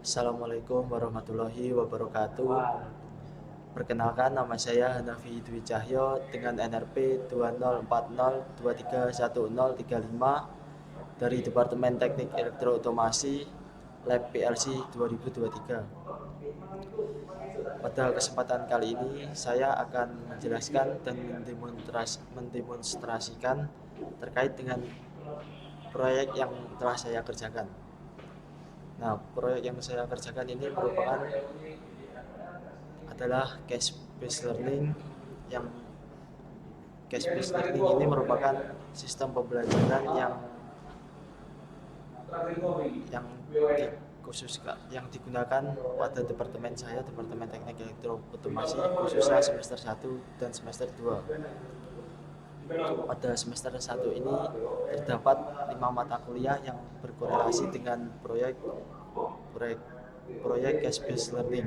Assalamualaikum warahmatullahi wabarakatuh. Perkenalkan, nama saya Hanafi Dwi Cahyo dengan NRP 2040231035 dari Departemen Teknik Elektrootomasi Lab PLC 2023. Pada kesempatan kali ini saya akan menjelaskan dan mendemonstrasikan terkait dengan proyek yang telah saya kerjakan. Nah, proyek yang saya kerjakan ini adalah case based learning. Yang case based learning ini merupakan sistem pembelajaran yang digunakan pada departemen saya, Departemen Teknik Elektrootomasi, khususnya semester 1 dan semester 2. Pada semester 1 ini terdapat 5 mata kuliah yang berkorelasi dengan proyek case based learning.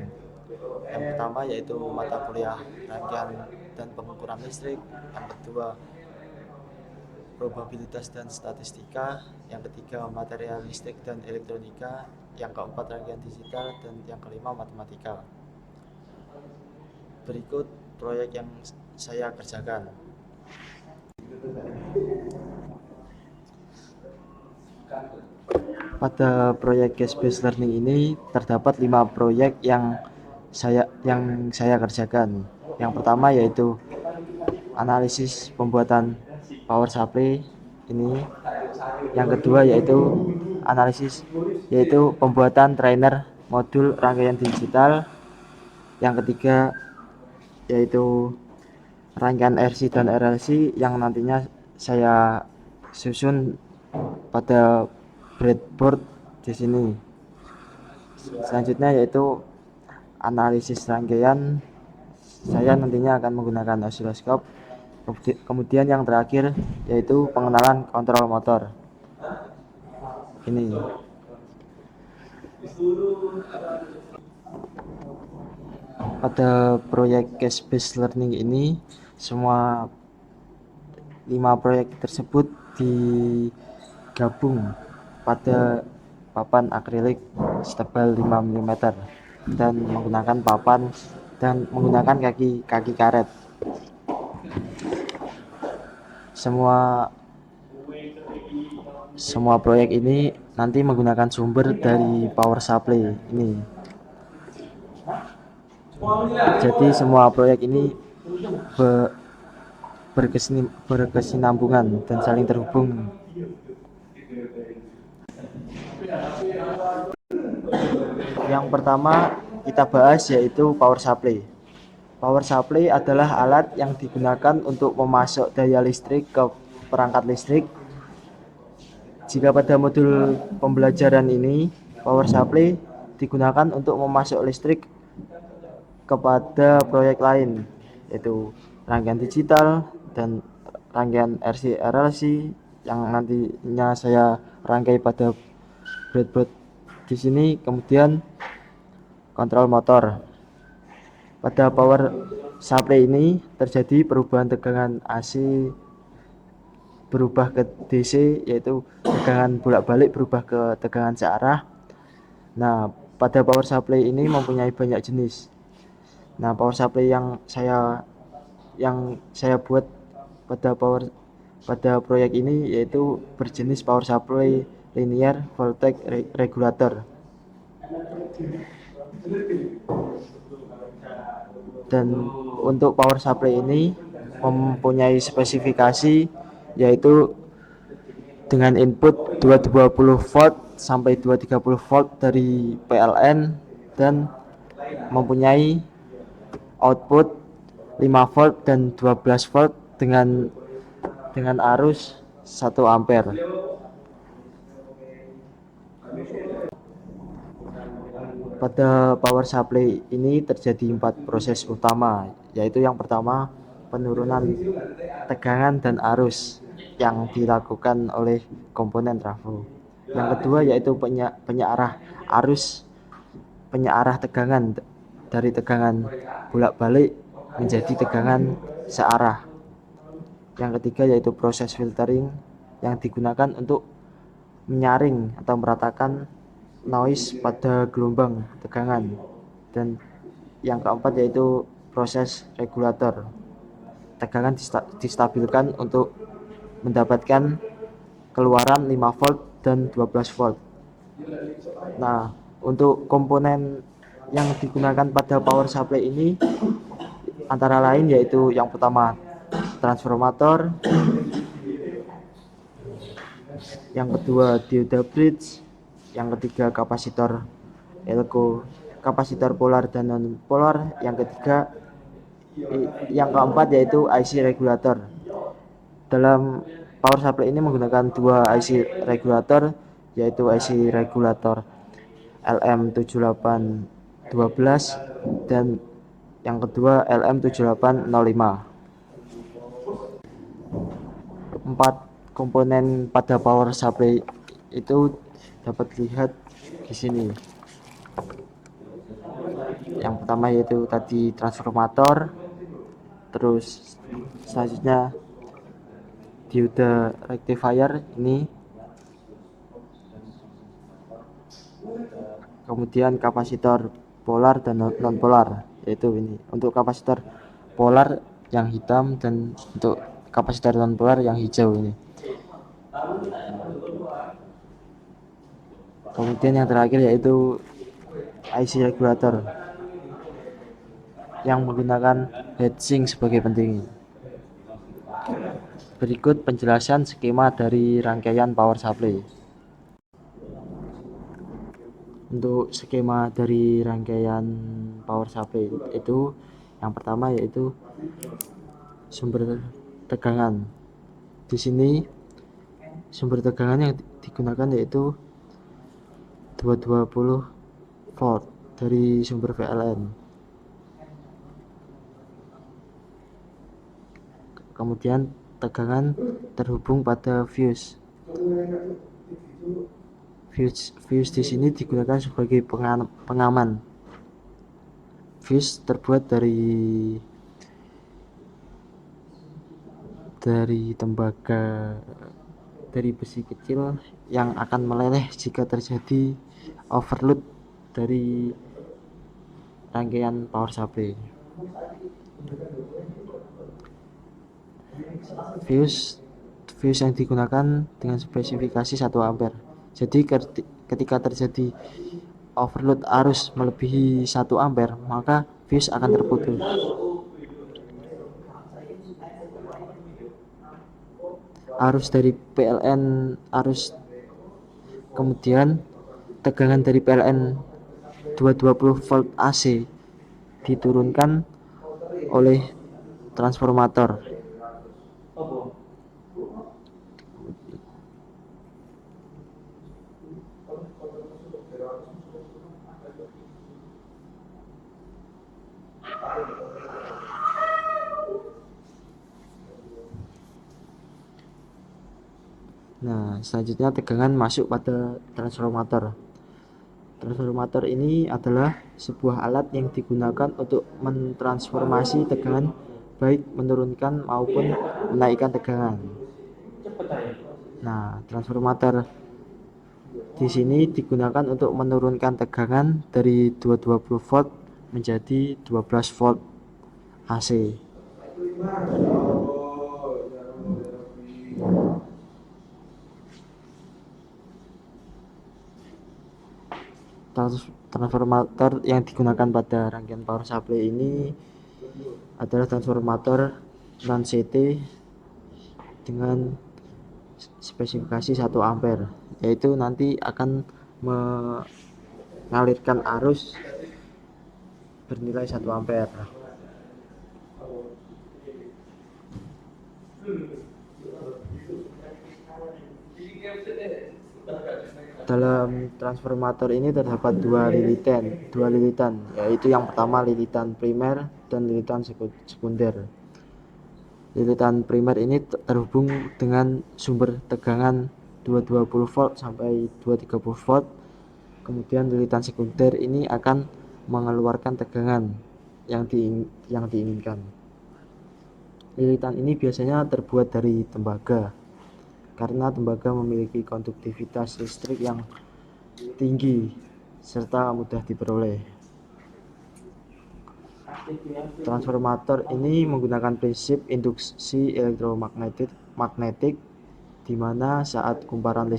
Yang pertama yaitu mata kuliah rangkaian dan pengukuran listrik, yang kedua probabilitas dan statistika, yang ketiga material listrik dan elektronika, yang keempat rangkaian digital, dan yang kelima matematika. Berikut proyek yang saya kerjakan. Pada proyek case based learning ini terdapat 5 proyek yang saya kerjakan. Yang pertama yaitu analisis pembuatan power supply ini. Yang kedua yaitu pembuatan trainer modul rangkaian digital. Yang ketiga yaitu rangkaian RC dan RLC yang nantinya saya susun pada breadboard di sini. Selanjutnya yaitu analisis rangkaian, saya nantinya akan menggunakan osiloskop. Kemudian yang terakhir yaitu pengenalan kontrol motor. Ini pada proyek case based learning ini, semua 5 proyek tersebut digabung pada papan akrilik setebal 5 mm dan menggunakan kaki karet. Semua proyek ini nanti menggunakan sumber dari power supply ini. Jadi semua proyek ini berkesinambungan dan saling terhubung. Yang pertama kita bahas yaitu power supply. Power supply adalah alat yang digunakan untuk memasok daya listrik ke perangkat listrik. Jika pada modul pembelajaran ini, power supply digunakan untuk memasok listrik kepada proyek lain, yaitu rangkaian digital dan rangkaian RC RLC yang nantinya saya rangkai pada breadboard di sini. Kemudian kontrol motor. Pada power supply ini terjadi perubahan tegangan AC berubah ke DC, yaitu tegangan bolak-balik berubah ke tegangan searah. Nah, pada power supply ini mempunyai banyak jenis. Nah, power supply yang saya buat pada proyek ini yaitu berjenis power supply linear voltage regulator. Dan untuk power supply ini mempunyai spesifikasi yaitu dengan input 220 volt sampai 230 volt dari PLN dan mempunyai output 5 volt dan 12 volt dengan arus 1 ampere. Pada power supply ini terjadi 4 proses utama, yaitu yang pertama penurunan tegangan dan arus yang dilakukan oleh komponen trafo. Yang kedua yaitu penyearah tegangan dari tegangan bolak-balik menjadi tegangan searah. Yang ketiga yaitu proses filtering yang digunakan untuk menyaring atau meratakan noise pada gelombang tegangan. Dan yang keempat yaitu proses regulator. Tegangan distabilkan untuk mendapatkan keluaran 5 volt dan 12 volt. Nah, untuk komponen yang digunakan pada power supply ini antara lain yaitu yang pertama transformator, yang kedua dioda bridge, yang ketiga kapasitor elko, kapasitor polar dan non polar, yang ketiga yang keempat yaitu IC regulator. Dalam power supply ini menggunakan dua IC regulator, yaitu IC regulator LM7812 dan yang kedua LM7805. Empat komponen pada power supply itu dapat dilihat di sini. Yang pertama yaitu tadi transformator, terus selanjutnya dioda rectifier ini, kemudian kapasitor polar dan non polar, yaitu ini untuk kapasitor polar yang hitam dan untuk kapasitor non polar yang hijau ini. Kemudian yang terakhir yaitu IC regulator yang menggunakan heatsink sebagai pendingin. Berikut penjelasan skema dari rangkaian power supply. Untuk skema dari rangkaian power supply itu yang pertama yaitu sumber tegangan. Di sini sumber tegangan yang digunakan yaitu 220 volt dari sumber PLN. Kemudian tegangan terhubung pada fuse. Fuse di sini digunakan sebagai pengaman. Fuse terbuat dari tembaga dari besi kecil yang akan meleleh jika terjadi overload dari rangkaian power supply. Fuse yang digunakan dengan spesifikasi 1 ampere. Jadi ketika terjadi overload arus melebihi 1 ampere, maka fuse akan terputus. Arus dari PLN kemudian tegangan dari PLN 220 volt AC diturunkan oleh transformator. Nah, selanjutnya tegangan masuk pada transformator. Transformator ini adalah sebuah alat yang digunakan untuk mentransformasi tegangan, baik menurunkan maupun menaikkan tegangan. Nah, transformator di sini digunakan untuk menurunkan tegangan dari 220 volt menjadi 12 volt AC. Transformator yang digunakan pada rangkaian power supply ini adalah transformator non-CT dengan spesifikasi 1 ampere, yaitu nanti akan mengalirkan arus bernilai 1 ampere. Dalam transformator ini terdapat dua lilitan, yaitu yang pertama lilitan primer dan lilitan sekunder. Lilitan primer ini terhubung dengan sumber tegangan 220 volt sampai 230 volt. Kemudian lilitan sekunder ini akan mengeluarkan tegangan yang diinginkan. Lilitan ini biasanya terbuat dari tembaga, karena tembaga memiliki konduktivitas listrik yang tinggi serta mudah diperoleh. Transformator ini menggunakan prinsip induksi elektromagnetik di mana saat kumparan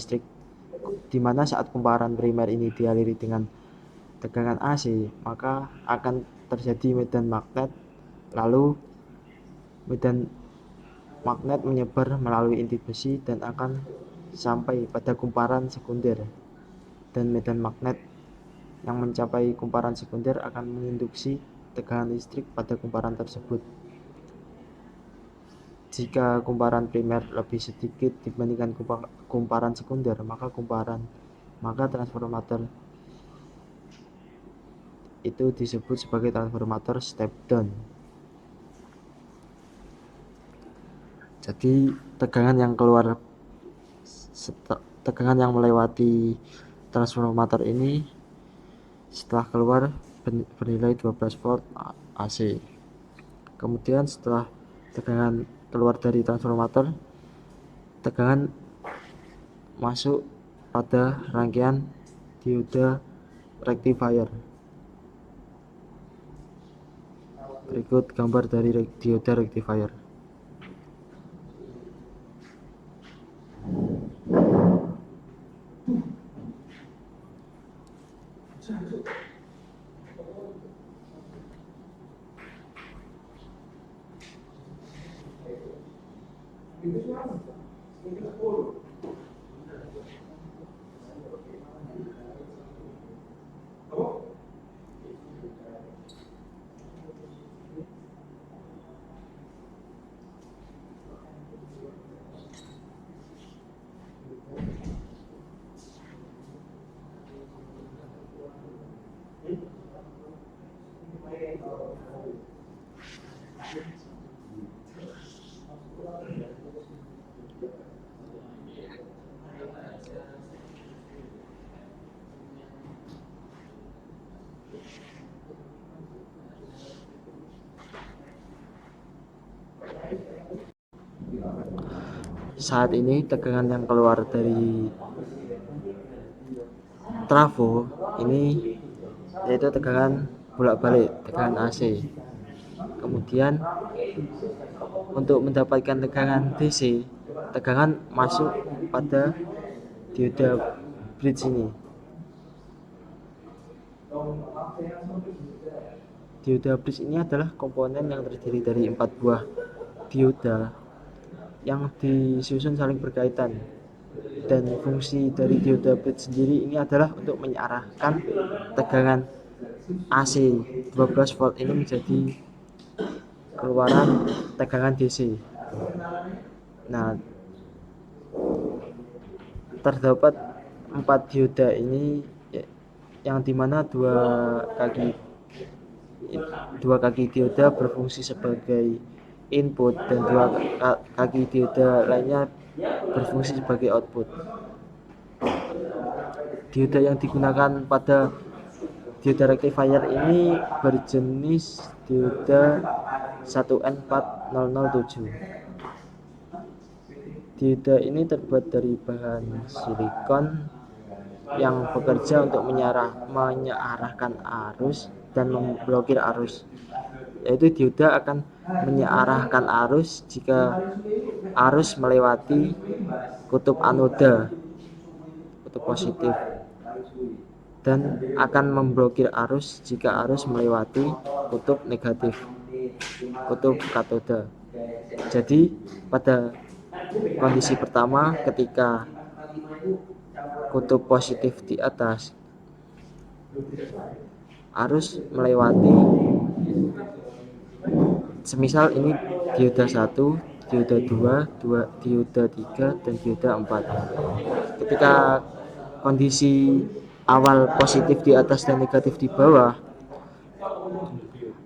primer ini dialiri dengan tegangan AC, maka akan terjadi medan magnet, lalu medan magnet menyebar melalui inti besi dan akan sampai pada kumparan sekunder, dan medan magnet yang mencapai kumparan sekunder akan menginduksi tegangan listrik pada kumparan tersebut. Jika kumparan primer lebih sedikit dibandingkan kumparan sekunder, maka transformator itu disebut sebagai transformator step down. Jadi tegangan yang melewati transformator ini setelah keluar bernilai 12 volt AC. Kemudian setelah tegangan keluar dari transformator, tegangan masuk pada rangkaian dioda rectifier. Berikut gambar dari dioda rectifier. Saat ini tegangan yang keluar dari trafo ini yaitu tegangan bolak-balik, tegangan AC. Kemudian untuk mendapatkan tegangan DC, tegangan masuk pada dioda bridge ini. Dioda bridge ini adalah komponen yang terdiri dari 4 buah dioda yang disusun saling berkaitan, dan fungsi dari dioda bridge sendiri ini adalah untuk mengarahkan tegangan AC 12 volt ini menjadi keluaran tegangan DC. Nah, terdapat 4 dioda ini yang dimana dua kaki dioda berfungsi sebagai input dan dua kaki dioda lainnya berfungsi sebagai output. Dioda yang digunakan pada dioda rectifier ini berjenis dioda 1N4007. Dioda ini terbuat dari bahan silikon yang bekerja untuk menyearahkan arus dan memblokir arus. Yaitu dioda akan menyearahkan arus jika arus melewati kutub anoda, kutub positif, dan akan memblokir arus jika arus melewati kutub negatif, kutub katoda. Jadi pada kondisi pertama, ketika kutub positif di atas, arus melewati, semisal ini dioda 1, dioda 2, dioda 3, dan dioda 4. Ketika kondisi awal positif di atas dan negatif di bawah,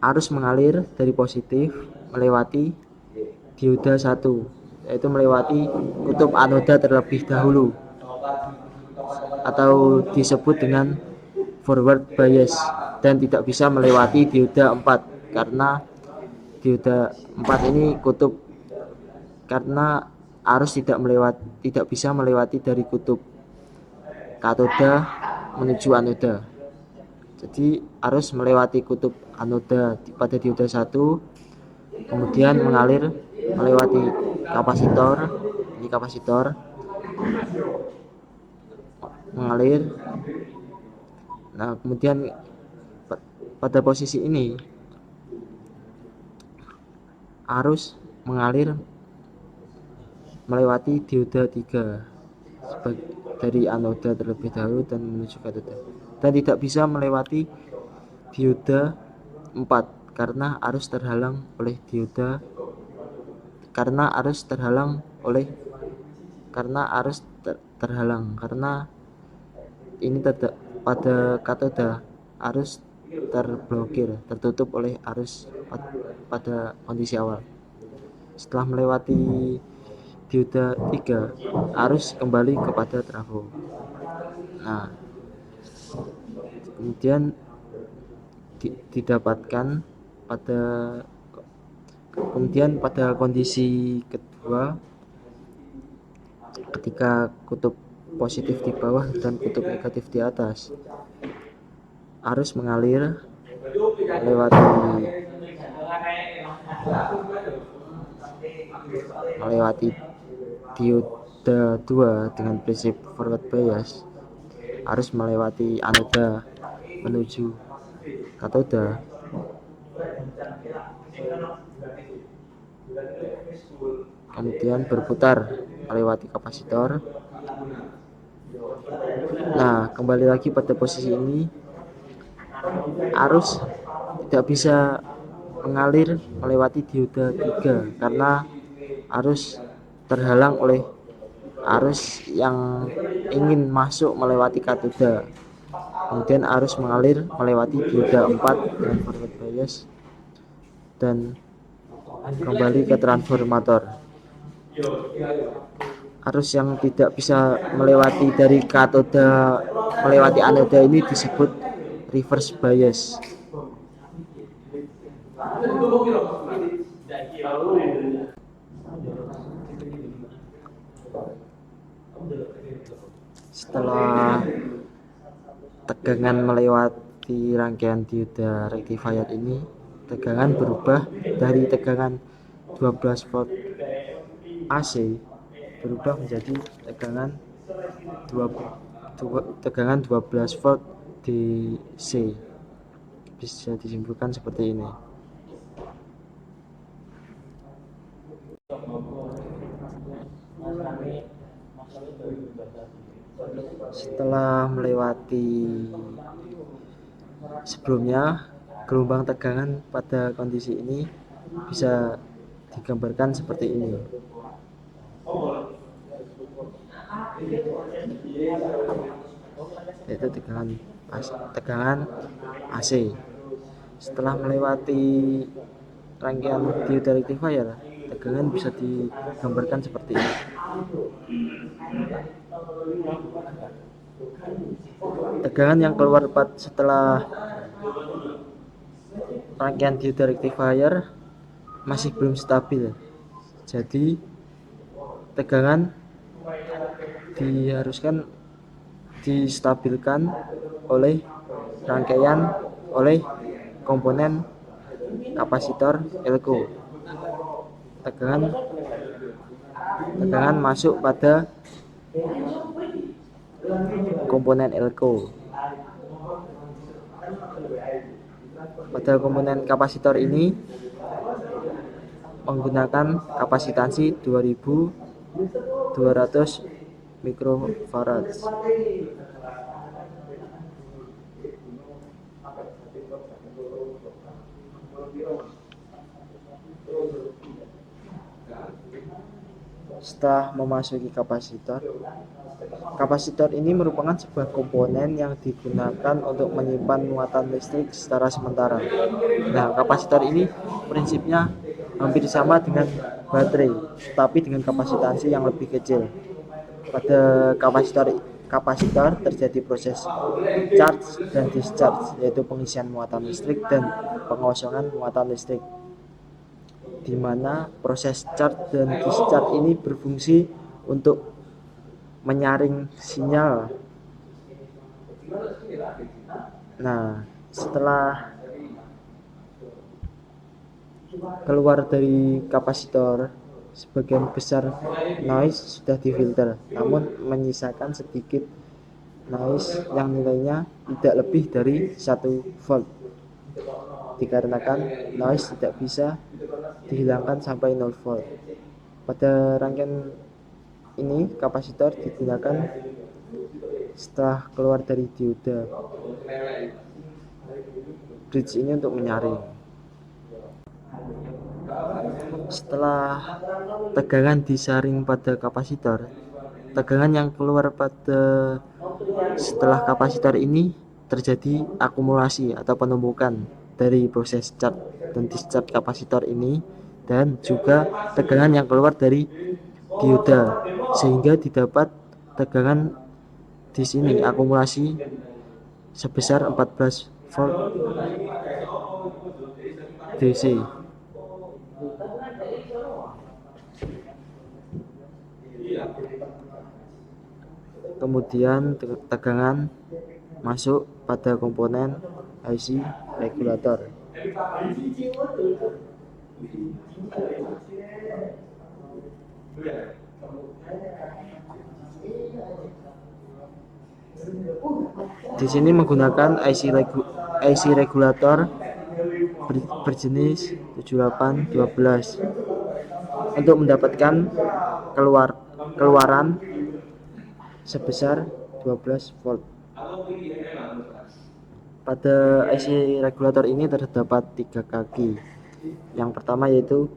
arus mengalir dari positif melewati dioda 1, yaitu melewati kutub anoda terlebih dahulu, atau disebut dengan forward bias, dan tidak bisa melewati dioda 4 karena dioda 4 ini karena arus tidak bisa melewati dari kutub katoda menuju anoda. Jadi arus melewati kutub anoda pada dioda 1, kemudian mengalir melewati kapasitor, ini kapasitor, mengalir. Nah, kemudian pada posisi ini arus mengalir melewati dioda 3 dari anoda terlebih dahulu dan menuju katoda, dan tidak bisa melewati dioda 4 karena arus terhalang oleh dioda karena arus terhalang karena ini pada katoda arus tertutup oleh arus pada kondisi awal. Setelah melewati dioda 3, arus kembali kepada trafo. Nah, kemudian didapatkan pada kondisi kedua, ketika kutub positif di bawah dan kutub negatif di atas, arus mengalir melewati dioda 2 dengan prinsip forward bias. Arus melewati anoda menuju katoda, kemudian berputar melewati kapasitor. Nah, kembali lagi pada posisi ini, arus tidak bisa mengalir melewati dioda 3 karena arus terhalang oleh arus yang ingin masuk melewati katoda. Kemudian arus mengalir melewati dioda 4 dengan forward bias dan kembali ke transformator. Arus yang tidak bisa melewati dari katoda melewati anoda ini disebut reverse bias. Setelah tegangan melewati rangkaian dioda rectifier ini, tegangan berubah dari tegangan 12 volt AC berubah menjadi tegangan 12 volt DC. Bisa disimpulkan seperti ini. Setelah melewati sebelumnya, gelombang tegangan pada kondisi ini bisa digambarkan seperti ini. Yaitu tegangan AC. Setelah melewati rangkaian dioda rectifier, tegangan bisa digambarkan seperti ini. Tegangan yang keluar setelah rangkaian dioda rectifier masih belum stabil, jadi tegangan diharuskan distabilkan oleh komponen kapasitor elko. Tegangan masuk pada komponen elko. Pada komponen kapasitor ini menggunakan kapasitansi 2200 mikrofarad. Setelah memasuki kapasitor ini merupakan sebuah komponen yang digunakan untuk menyimpan muatan listrik secara sementara. Nah, kapasitor ini prinsipnya hampir sama dengan baterai, tetapi dengan kapasitansi yang lebih kecil. Pada kapasitor terjadi proses charge dan discharge, yaitu pengisian muatan listrik dan pengosongan muatan listrik, di mana proses charge dan discharge ini berfungsi untuk menyaring sinyal Nah, setelah keluar dari kapasitor, sebagian besar noise sudah difilter, namun menyisakan sedikit noise yang nilainya tidak lebih dari 1 volt, dikarenakan noise tidak bisa dihilangkan sampai 0 volt. Pada rangkaian ini kapasitor digunakan setelah keluar dari dioda bridge ini untuk menyaring. Setelah tegangan disaring pada kapasitor, tegangan yang keluar pada setelah kapasitor ini terjadi akumulasi atau penumpukan dari proses charge dan discharge kapasitor ini, dan juga tegangan yang keluar dari dioda, sehingga didapat tegangan di sini akumulasi sebesar 14 volt DC. Kemudian tegangan masuk pada komponen IC regulator. Di sini menggunakan IC regulator berjenis 7812 untuk mendapatkan keluaran sebesar 12 volt. Pada IC regulator ini terdapat 3 kaki. Yang pertama yaitu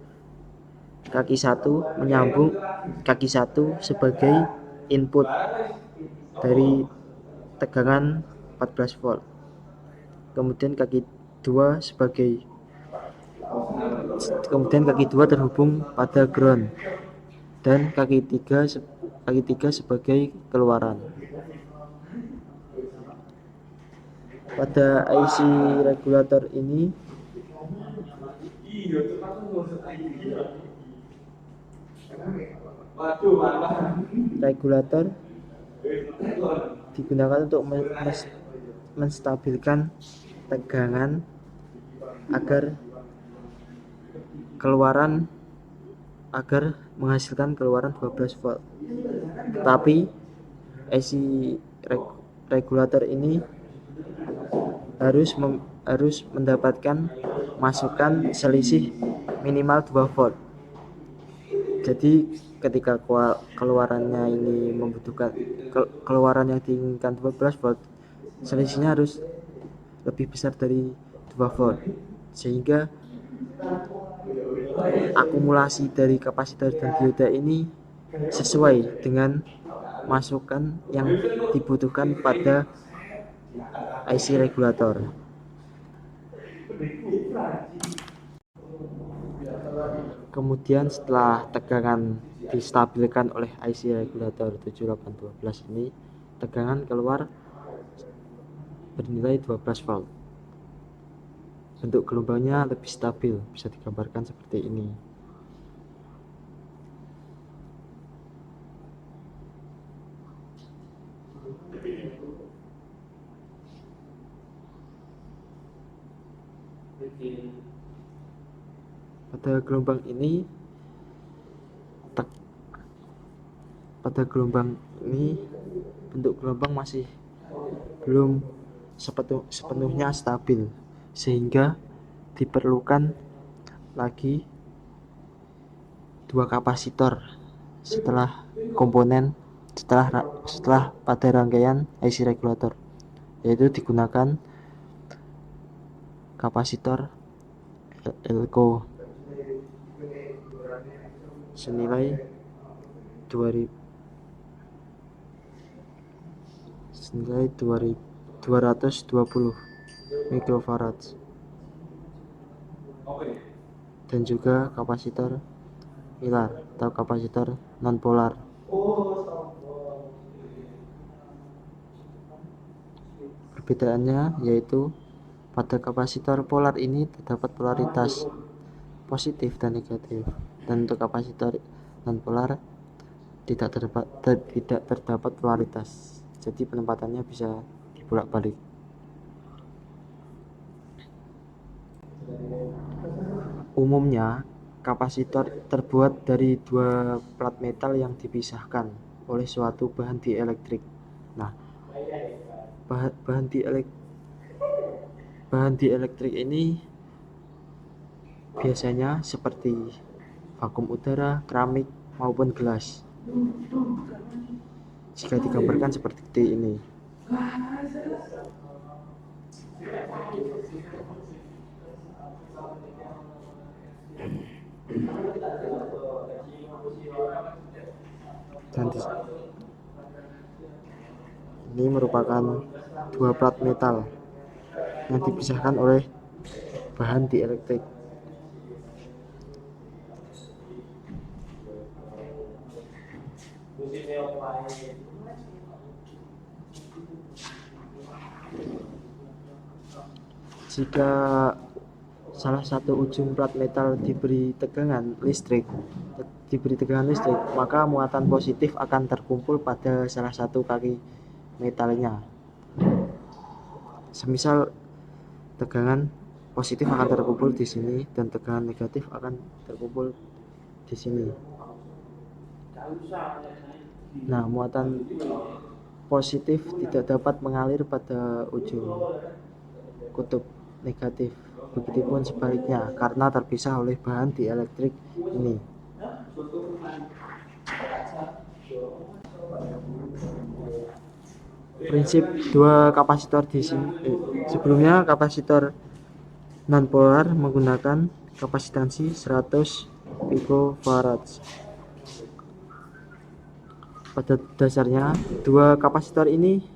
kaki 1 menyambung kaki 1 sebagai input dari tegangan 14 volt. Kemudian kaki 2 terhubung pada ground, dan kaki 3 sebagai keluaran. Pada IC regulator ini regulator digunakan untuk menstabilkan tegangan agar menghasilkan keluaran 12 volt. Tetapi IC regulator ini harus mendapatkan masukan selisih minimal 2 volt. Jadi ketika keluarannya ini membutuhkan keluaran yang diinginkan 12 volt, selisihnya harus lebih besar dari 2 volt, sehingga akumulasi dari kapasitor dan dioda ini sesuai dengan masukan yang dibutuhkan pada IC regulator. Kemudian setelah tegangan distabilkan oleh IC regulator 7812 ini, tegangan keluar bernilai 12 volt. Bentuk gelombangnya lebih stabil, bisa digambarkan seperti ini. Pada gelombang ini bentuk gelombang masih belum sepenuhnya stabil, sehingga diperlukan lagi 2 kapasitor setelah pada rangkaian IC regulator, yaitu digunakan kapasitor elko senilai 220 mikrofarad, dan juga kapasitor pilar atau kapasitor non-polar. Perbedaannya yaitu pada kapasitor polar ini terdapat polaritas positif dan negatif, dan untuk kapasitor non-polar tidak terdapat polaritas, jadi penempatannya bisa dibolak-balik. Umumnya, kapasitor terbuat dari dua plat metal yang dipisahkan oleh suatu bahan dielektrik. Nah, bahan dielektrik ini biasanya seperti vakum udara, keramik, maupun gelas. Jika digambarkan seperti ini. Dan ini merupakan dua plat metal yang dipisahkan oleh bahan dielektrik. Jika salah satu ujung plat metal diberi tegangan listrik, maka muatan positif akan terkumpul pada salah satu kaki metalnya. Semisal tegangan positif akan terkumpul di sini dan tegangan negatif akan terkumpul di sini. Nah, muatan positif tidak dapat mengalir pada ujung kutub negatif. Begitupun sebaliknya, karena terpisah oleh bahan dielektrik ini. Prinsip dua kapasitor di sini. Sebelumnya kapasitor nonpolar menggunakan kapasitansi 100 picofarad. Pada dasarnya, dua kapasitor ini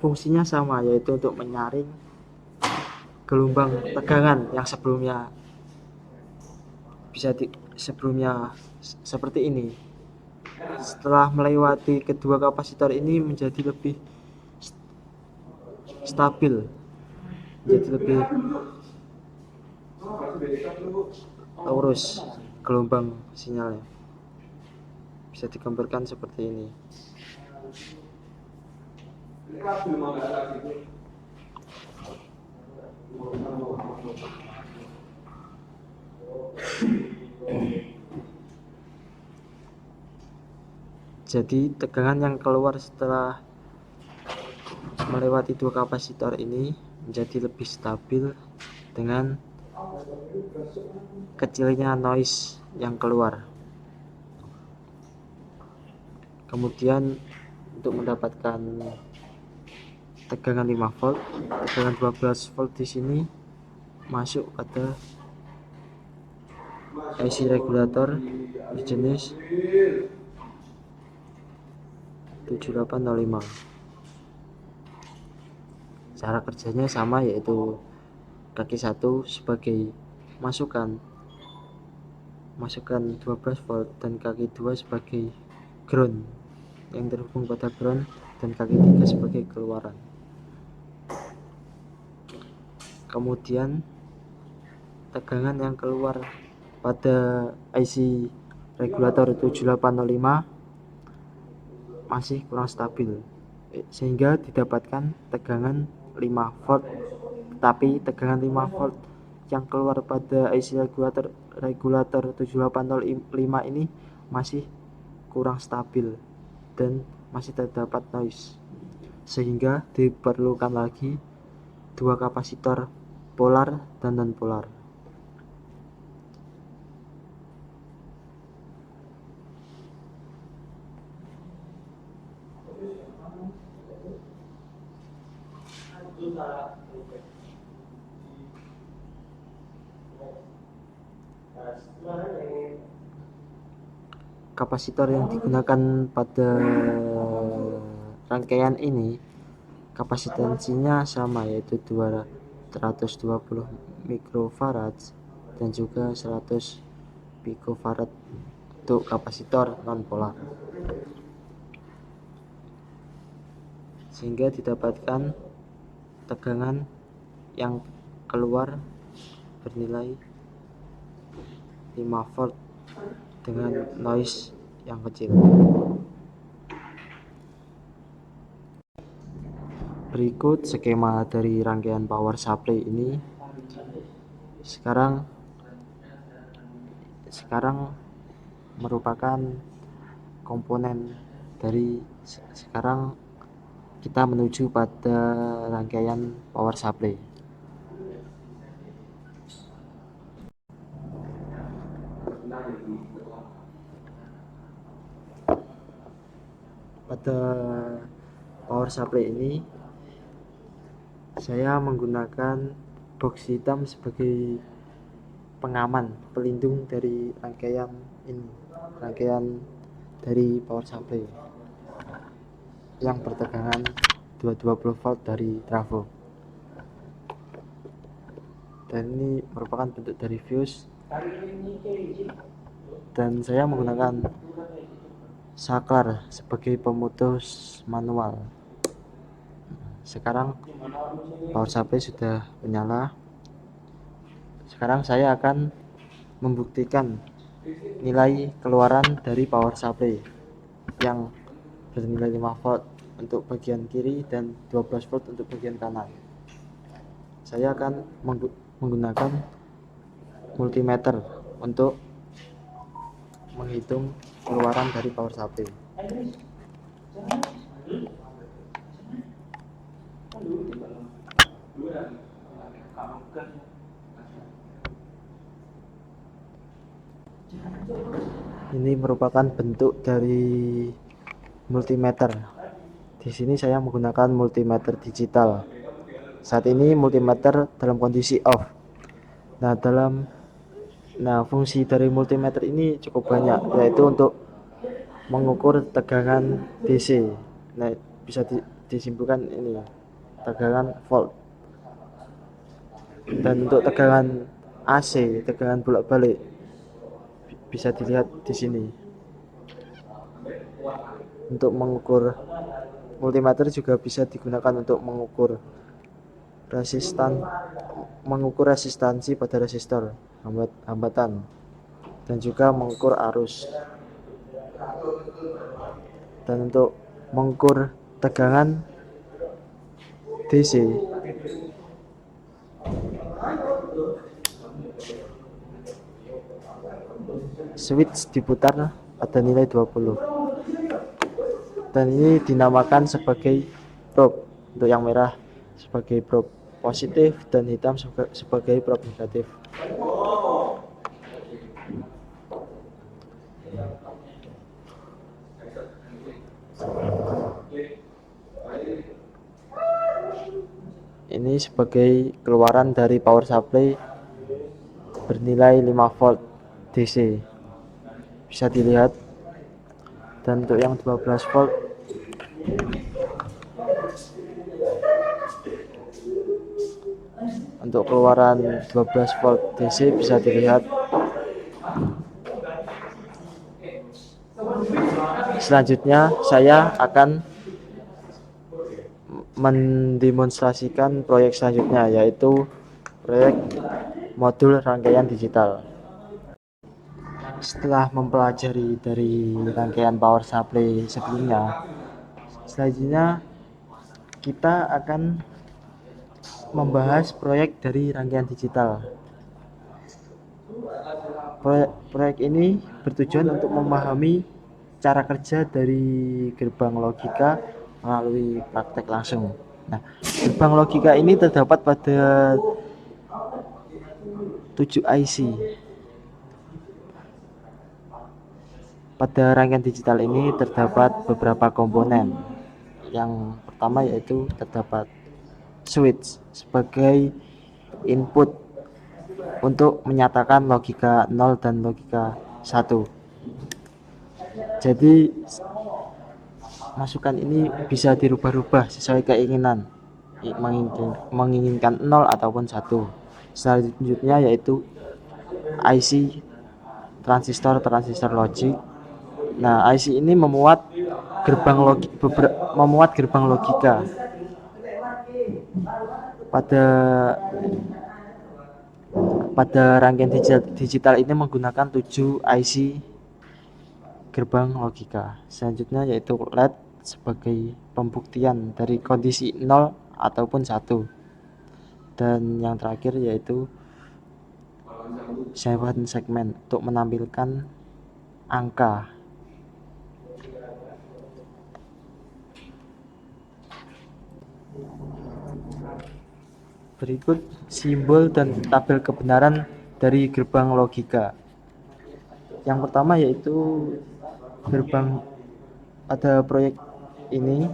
fungsinya sama, yaitu untuk menyaring gelombang tegangan yang sebelumnya seperti ini. Setelah melewati kedua kapasitor ini menjadi lebih stabil, menjadi lebih lurus gelombang sinyalnya. Bisa digambarkan seperti ini. Jadi tegangan yang keluar setelah melewati dua kapasitor ini menjadi lebih stabil dengan kecilnya noise yang keluar. Kemudian untuk mendapatkan tegangan 5 volt, tegangan 12 volt di sini masuk pada IC regulator jenis 7805. Cara kerjanya sama, yaitu kaki satu sebagai masukan 12 volt dan kaki 2 sebagai ground yang terhubung pada ground dan kaki 3 sebagai keluaran. Kemudian tegangan yang keluar pada IC regulator 7805 masih kurang stabil, sehingga didapatkan tegangan 5 volt. Tetapi tegangan 5 volt yang keluar pada IC regulator 7805 ini masih kurang stabil dan masih terdapat noise, sehingga diperlukan lagi dua kapasitor polar dan non polar. Kapasitor yang digunakan pada rangkaian ini kapasitansinya sama, yaitu 220 mikrofarad dan juga 100 picofarad untuk kapasitor non polar, sehingga didapatkan tegangan yang keluar bernilai 5 volt dengan noise yang kecil. Berikut skema dari rangkaian power supply ini. Sekarang sekarang merupakan komponen dari sekarang kita menuju pada rangkaian power supply. Pada power supply ini saya menggunakan box hitam sebagai pengaman, pelindung dari rangkaian dari power supply yang bertegangan 220 volt dari trafo. Dan ini merupakan bentuk dari fuse, dan saya menggunakan saklar sebagai pemutus manual. Sekarang power supply sudah menyala. Sekarang saya akan membuktikan nilai keluaran dari power supply yang bernilai 5 volt untuk bagian kiri dan 12 volt untuk bagian kanan. Saya akan menggunakan multimeter untuk menghitung keluaran dari power supply. Ini merupakan bentuk dari multimeter. Di sini saya menggunakan multimeter digital. Saat ini multimeter dalam kondisi off. Fungsi dari multimeter ini cukup banyak, yaitu untuk mengukur tegangan DC. Bisa disimpulkan ini tegangan volt. Dan untuk tegangan AC, tegangan bolak-balik, bisa dilihat di sini. Untuk mengukur, multimeter juga bisa digunakan untuk mengukur resistansi pada resistor, hambatan, dan juga mengukur arus. Dan untuk mengukur tegangan DC, switch diputar pada nilai 20, dan ini dinamakan sebagai probe. Untuk yang merah sebagai probe positif dan hitam sebagai probe negatif. Ini sebagai keluaran dari power supply bernilai 5 volt DC, bisa dilihat. Dan untuk yang 12 volt untuk keluaran 12 volt DC bisa dilihat. Selanjutnya saya akan mendemonstrasikan proyek selanjutnya, yaitu proyek modul rangkaian digital. Setelah mempelajari dari rangkaian power supply sebelumnya, selanjutnya kita akan membahas proyek dari rangkaian digital. Proyek ini bertujuan untuk memahami cara kerja dari gerbang logika melalui praktek langsung. Gerbang logika ini terdapat pada 7 IC. Pada rangkaian digital ini terdapat beberapa komponen. Yang pertama yaitu terdapat switch sebagai input untuk menyatakan logika 0 dan logika 1. Jadi masukan ini bisa dirubah-rubah sesuai keinginan, menginginkan 0 ataupun 1. Selanjutnya yaitu IC transistor logic. IC ini memuat gerbang logika. Pada rangkaian digital ini menggunakan 7 IC gerbang logika. Selanjutnya yaitu LED sebagai pembuktian dari kondisi 0 ataupun 1. Dan yang terakhir yaitu 7 segmen untuk menampilkan angka. Berikut simbol dan tabel kebenaran dari gerbang logika. Yang pertama yaitu gerbang pada proyek ini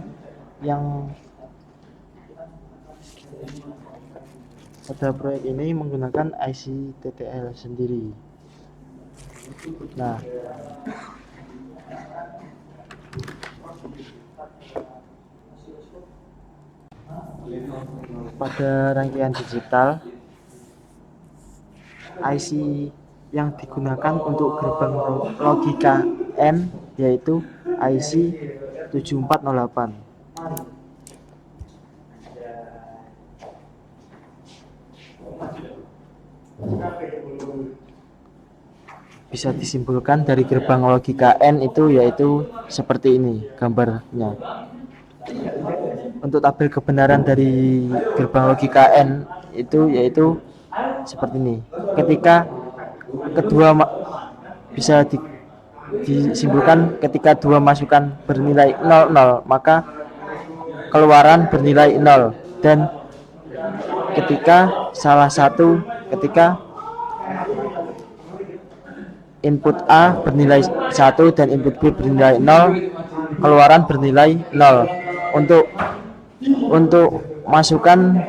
menggunakan IC TTL sendiri. Nah, pada rangkaian digital, IC yang digunakan untuk gerbang logika N yaitu IC 7408. Bisa disimpulkan dari gerbang logika N itu yaitu seperti ini gambarnya. Untuk tabel kebenaran dari gerbang logika N itu yaitu seperti ini. Ketika kedua bisa disimpulkan ketika dua masukan bernilai 00, maka keluaran bernilai 0, dan ketika input A bernilai 1 dan input B bernilai 0, keluaran bernilai 0. Untuk masukan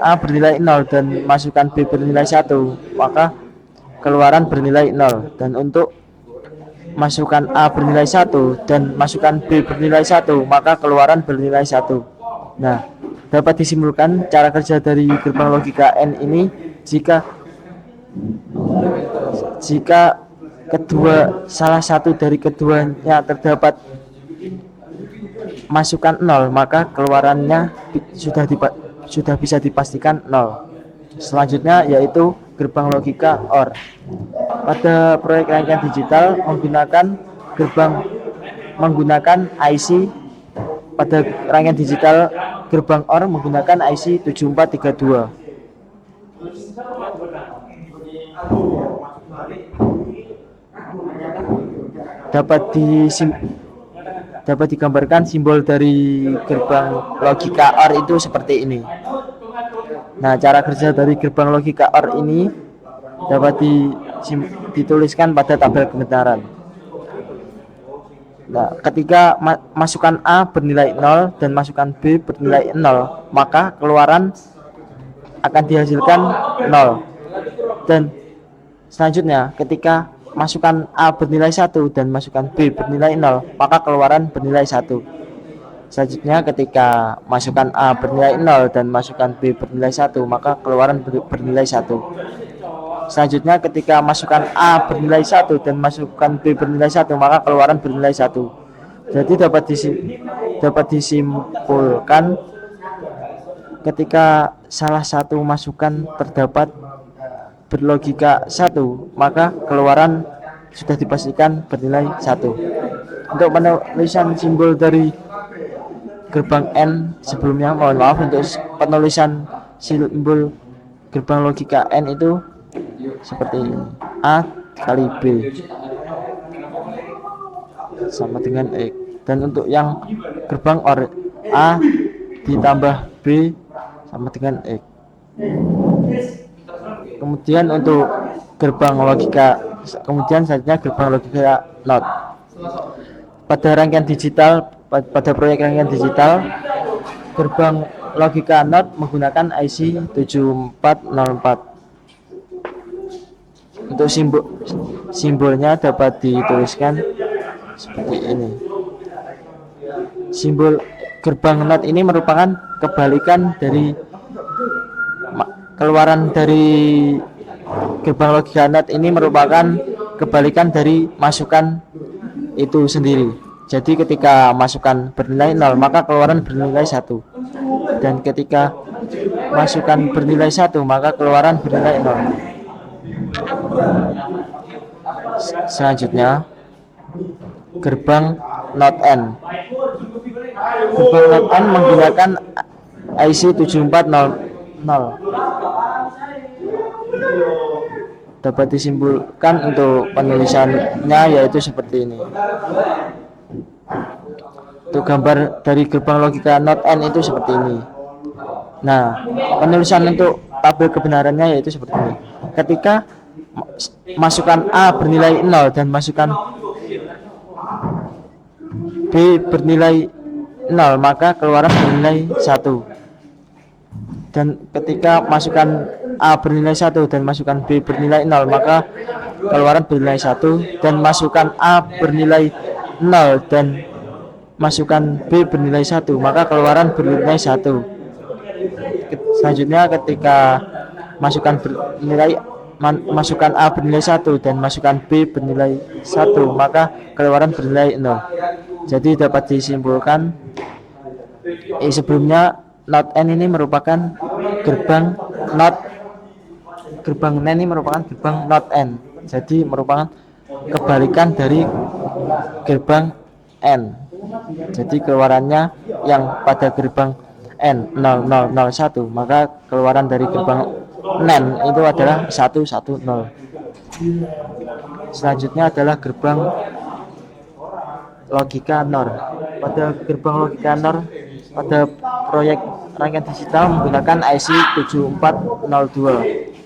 A bernilai 0 dan masukan B bernilai 1, maka keluaran bernilai 0. Dan untuk masukan A bernilai 1 dan masukan B bernilai 1, maka keluaran bernilai 1. Nah, dapat disimpulkan cara kerja dari gerbang logika N ini jika salah satu dari keduanya terdapat masukan 0, maka keluarannya sudah bisa dipastikan 0. Selanjutnya yaitu gerbang logika OR. Pada proyek rangkaian digital menggunakan IC pada rangkaian digital gerbang OR menggunakan IC 7432. Dapat digambarkan simbol dari gerbang logika OR itu seperti ini. Nah, cara kerja dari gerbang logika OR ini dapat dituliskan pada tabel kebenaran. Nah, ketika masukan A bernilai 0 dan masukan B bernilai 0, maka keluaran akan dihasilkan 0. Dan selanjutnya, ketika masukan A bernilai 1 dan masukan B bernilai 0, maka keluaran bernilai 1. Selanjutnya, ketika masukan A bernilai 0 dan masukan B bernilai 1, maka keluaran bernilai 1. Selanjutnya, ketika masukan A bernilai 1 dan masukan B bernilai 1, maka keluaran bernilai 1. Jadi dapat disimpulkan ketika salah satu masukan terdapat berlogika 1, maka keluaran sudah dipastikan bernilai 1. Untuk penulisan simbol dari gerbang N sebelumnya, mohon maaf, untuk penulisan simbol gerbang logika N itu seperti ini: A kali B sama dengan X. Dan untuk yang gerbang OR, A ditambah B sama dengan X. Kemudian untuk gerbang logika, selanjutnya gerbang logika NOT. Pada proyek rangkaian digital, gerbang logika NOT menggunakan IC 7404. Untuk simbolnya dapat dituliskan seperti ini. Simbol gerbang NOT ini merupakan kebalikan dari keluaran dari gerbang logika NOT ini merupakan kebalikan dari masukan itu sendiri. Jadi ketika masukan bernilai 0, maka keluaran bernilai 1. Dan ketika masukan bernilai 1, maka keluaran bernilai 0. Selanjutnya, gerbang NOT N. Gerbang NOT N menggunakan IC 7400. Dapat disimpulkan untuk penulisannya yaitu seperti ini. Untuk gambar dari gerbang logika not N itu seperti ini. Nah, penulisan untuk tabel kebenarannya yaitu seperti ini. Ketika masukan A bernilai 0 dan masukan B bernilai 0, maka keluaran bernilai 1. Dan ketika masukan A bernilai 1 dan masukan B bernilai 0, maka keluaran bernilai 1. Dan masukan A bernilai 0 dan masukan B bernilai 1, maka keluaran bernilai 1. Selanjutnya ketika masukan A bernilai 1 dan masukan B bernilai 1, maka keluaran bernilai 0. Jadi dapat disimpulkan sebelumnya not N ini merupakan gerbang not N. Jadi merupakan kebalikan dari gerbang N. Jadi keluarannya yang pada gerbang N 0001, maka keluaran dari gerbang NaN itu adalah 110. Selanjutnya adalah gerbang logika NOR. Pada gerbang logika NOR pada proyek rangkaian digital menggunakan IC 7402.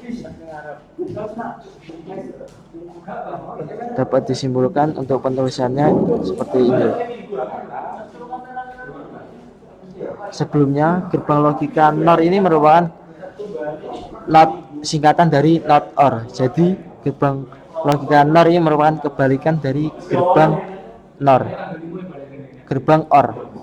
Dapat disimpulkan untuk penulisannya seperti ini. Sebelumnya gerbang logika NOR ini merupakan singkatan dari not OR. Jadi gerbang logika NOR ini merupakan kebalikan dari gerbang NOR, gerbang OR.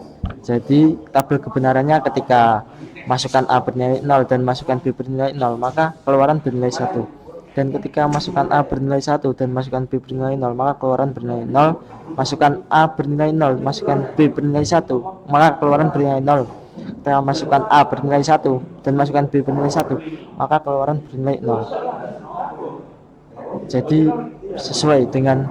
Jadi tabel kebenarannya ketika masukan A bernilai 0 dan masukan B bernilai 0, maka keluaran bernilai 1. Dan ketika masukan A bernilai 1 dan masukan B bernilai 0, maka keluaran bernilai 0. Masukan A bernilai 0, masukan B bernilai 1, maka keluaran bernilai 0. Ketika masukan A bernilai 1 dan masukan B bernilai 1, maka keluaran bernilai 0. Jadi sesuai dengan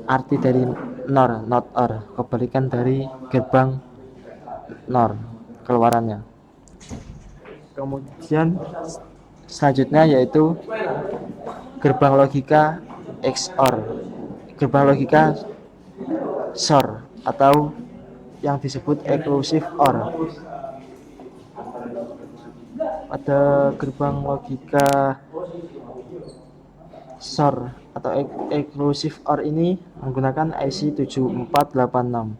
arti dari NOR, not OR, kebalikan dari gerbang NOR keluarannya. Kemudian selanjutnya yaitu gerbang logika XOR, gerbang logika XOR atau yang disebut exclusive OR. Pada gerbang logika XOR atau exclusive OR ini menggunakan IC 7486.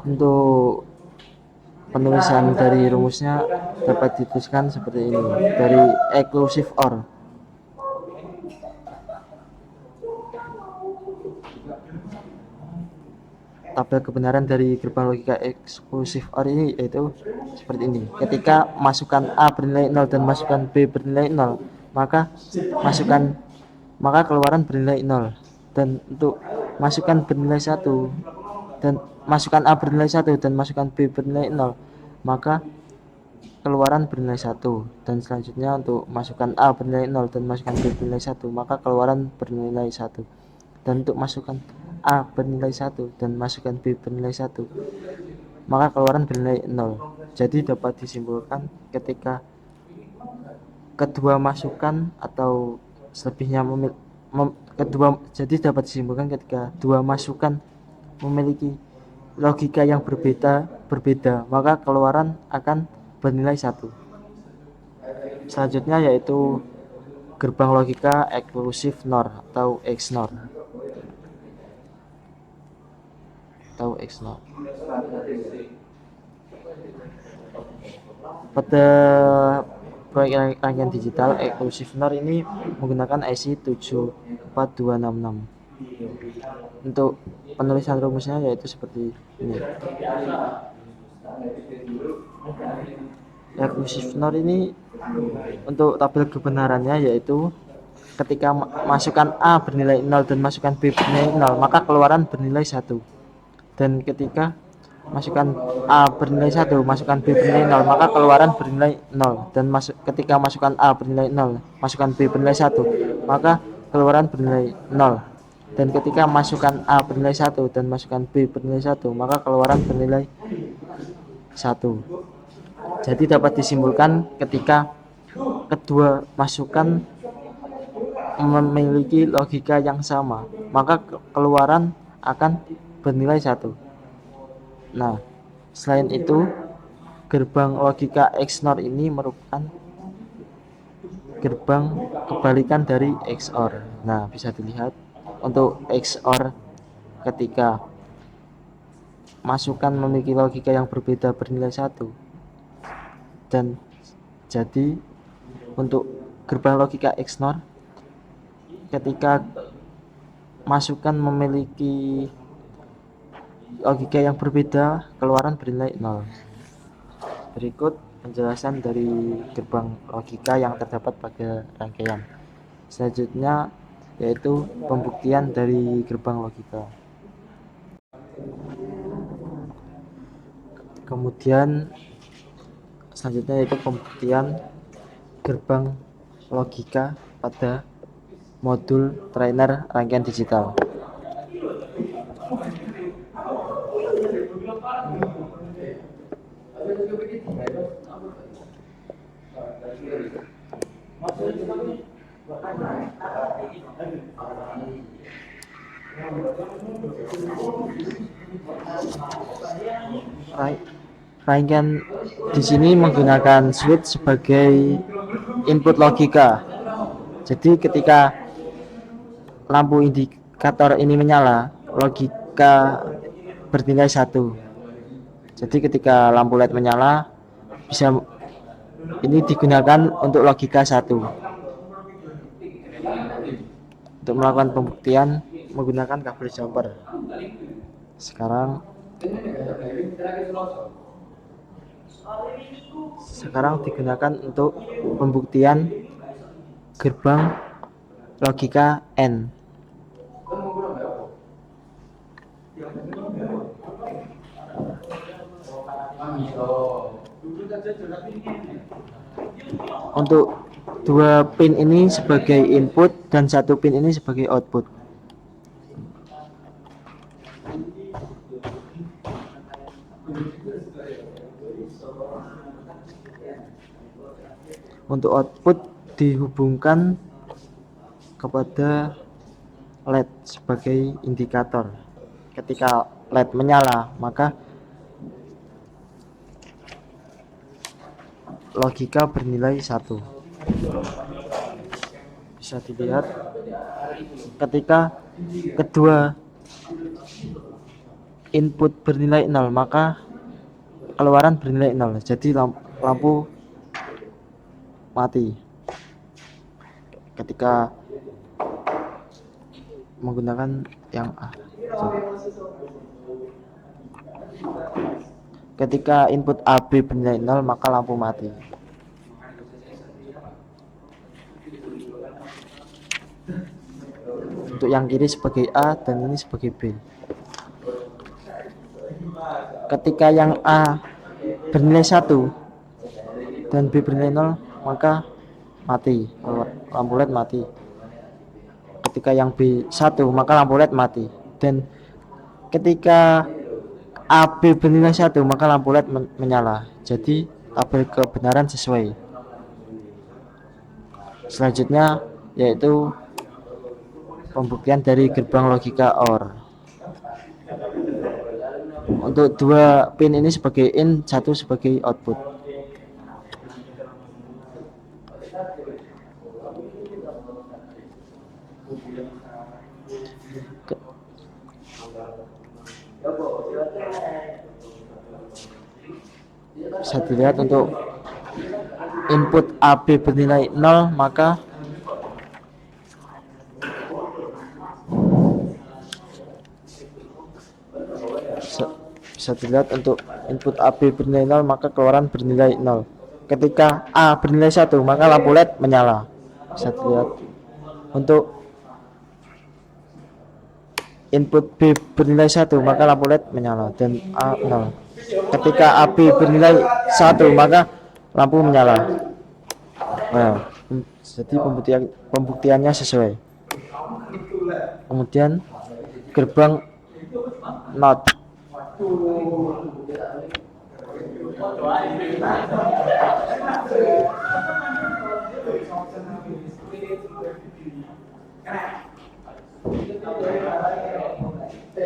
Untuk penulisan dari rumusnya dapat dituliskan seperti ini dari exclusive OR. Tabel kebenaran dari gerbang logika exclusive OR ini yaitu seperti ini. Ketika masukan A bernilai 0 dan masukan B bernilai 0, maka keluaran bernilai 0. Dan untuk masukan bernilai 1 dan masukan A bernilai 1 dan masukan B bernilai 0, maka keluaran bernilai 1. Dan selanjutnya untuk masukan A bernilai 0 dan masukan B bernilai 1, maka keluaran bernilai 1. Dan untuk masukan A bernilai 1 dan masukan B bernilai 1, maka keluaran bernilai 0. Jadi dapat disimpulkan ketika kedua masukan atau selebihnya jadi dapat disimpulkan ketika dua masukan memiliki logika yang berbeda, maka keluaran akan bernilai 1. Selanjutnya yaitu gerbang logika exclusive NOR atau XNOR. Pada proyek rangkaian digital exclusive NOR ini menggunakan IC 74266. Untuk penulisan rumusnya yaitu seperti ini. Exclusive NOR ini untuk tabel kebenarannya yaitu ketika masukan A bernilai 0 dan masukan B bernilai 0, maka keluaran bernilai 1. Dan ketika masukan A bernilai 1, masukan B bernilai 0, maka keluaran bernilai 0. Dan ketika masukan A bernilai 0, masukan B bernilai 1, maka keluaran bernilai 0. Dan ketika masukkan A bernilai 1 dan masukkan B bernilai 1, maka keluaran bernilai 1. Jadi dapat disimpulkan ketika kedua masukan memiliki logika yang sama, maka keluaran akan bernilai 1. Nah, selain itu, gerbang logika XNOR ini merupakan gerbang kebalikan dari XOR. Nah, bisa dilihat untuk XOR ketika masukan memiliki logika yang berbeda bernilai 1, dan jadi untuk gerbang logika XNOR ketika masukan memiliki logika yang berbeda, keluaran bernilai 0. Berikut penjelasan dari gerbang logika yang terdapat pada rangkaian. Selanjutnya yaitu pembuktian dari gerbang logika. Kemudian selanjutnya yaitu pembuktian gerbang logika pada modul trainer rangkaian digital. Rangkaian di sini menggunakan switch sebagai input logika. Jadi ketika lampu indikator ini menyala, logika bernilai 1. Jadi ketika lampu LED menyala, bisa ini digunakan untuk logika 1. Untuk melakukan pembuktian menggunakan kabel jumper. Sekarang digunakan untuk pembuktian gerbang logika N. Untuk dua pin ini sebagai input dan satu pin ini sebagai output. Untuk output dihubungkan kepada LED sebagai indikator. Ketika LED menyala, maka logika bernilai 1. Bisa dilihat ketika kedua input bernilai 0, maka keluaran bernilai 0. Jadi lampu mati. Ketika menggunakan yang A. Ketika input AB bernilai 0, maka lampu mati. Untuk yang kiri sebagai A dan ini sebagai B. Ketika yang A bernilai 1 dan B bernilai 0, maka mati, lampu LED mati. Ketika yang B 1, maka lampu LED mati. Dan ketika AB bernilai 1, maka lampu LED menyala. Jadi tabel kebenaran sesuai. Selanjutnya yaitu pembuktian dari gerbang logika OR. Untuk dua pin ini sebagai in, satu sebagai output. Bisa dilihat untuk input AB bernilai 0, maka bisa dilihat untuk input AB bernilai 0, maka keluaran bernilai 0. Ketika A bernilai 1, maka lampu LED menyala. Bisa dilihat untuk input B bernilai 1, maka lampu LED menyala dan A 0. Ketika AB bernilai 1, maka lampu menyala. Nah, jadi pembuktiannya sesuai. Kemudian gerbang NOT.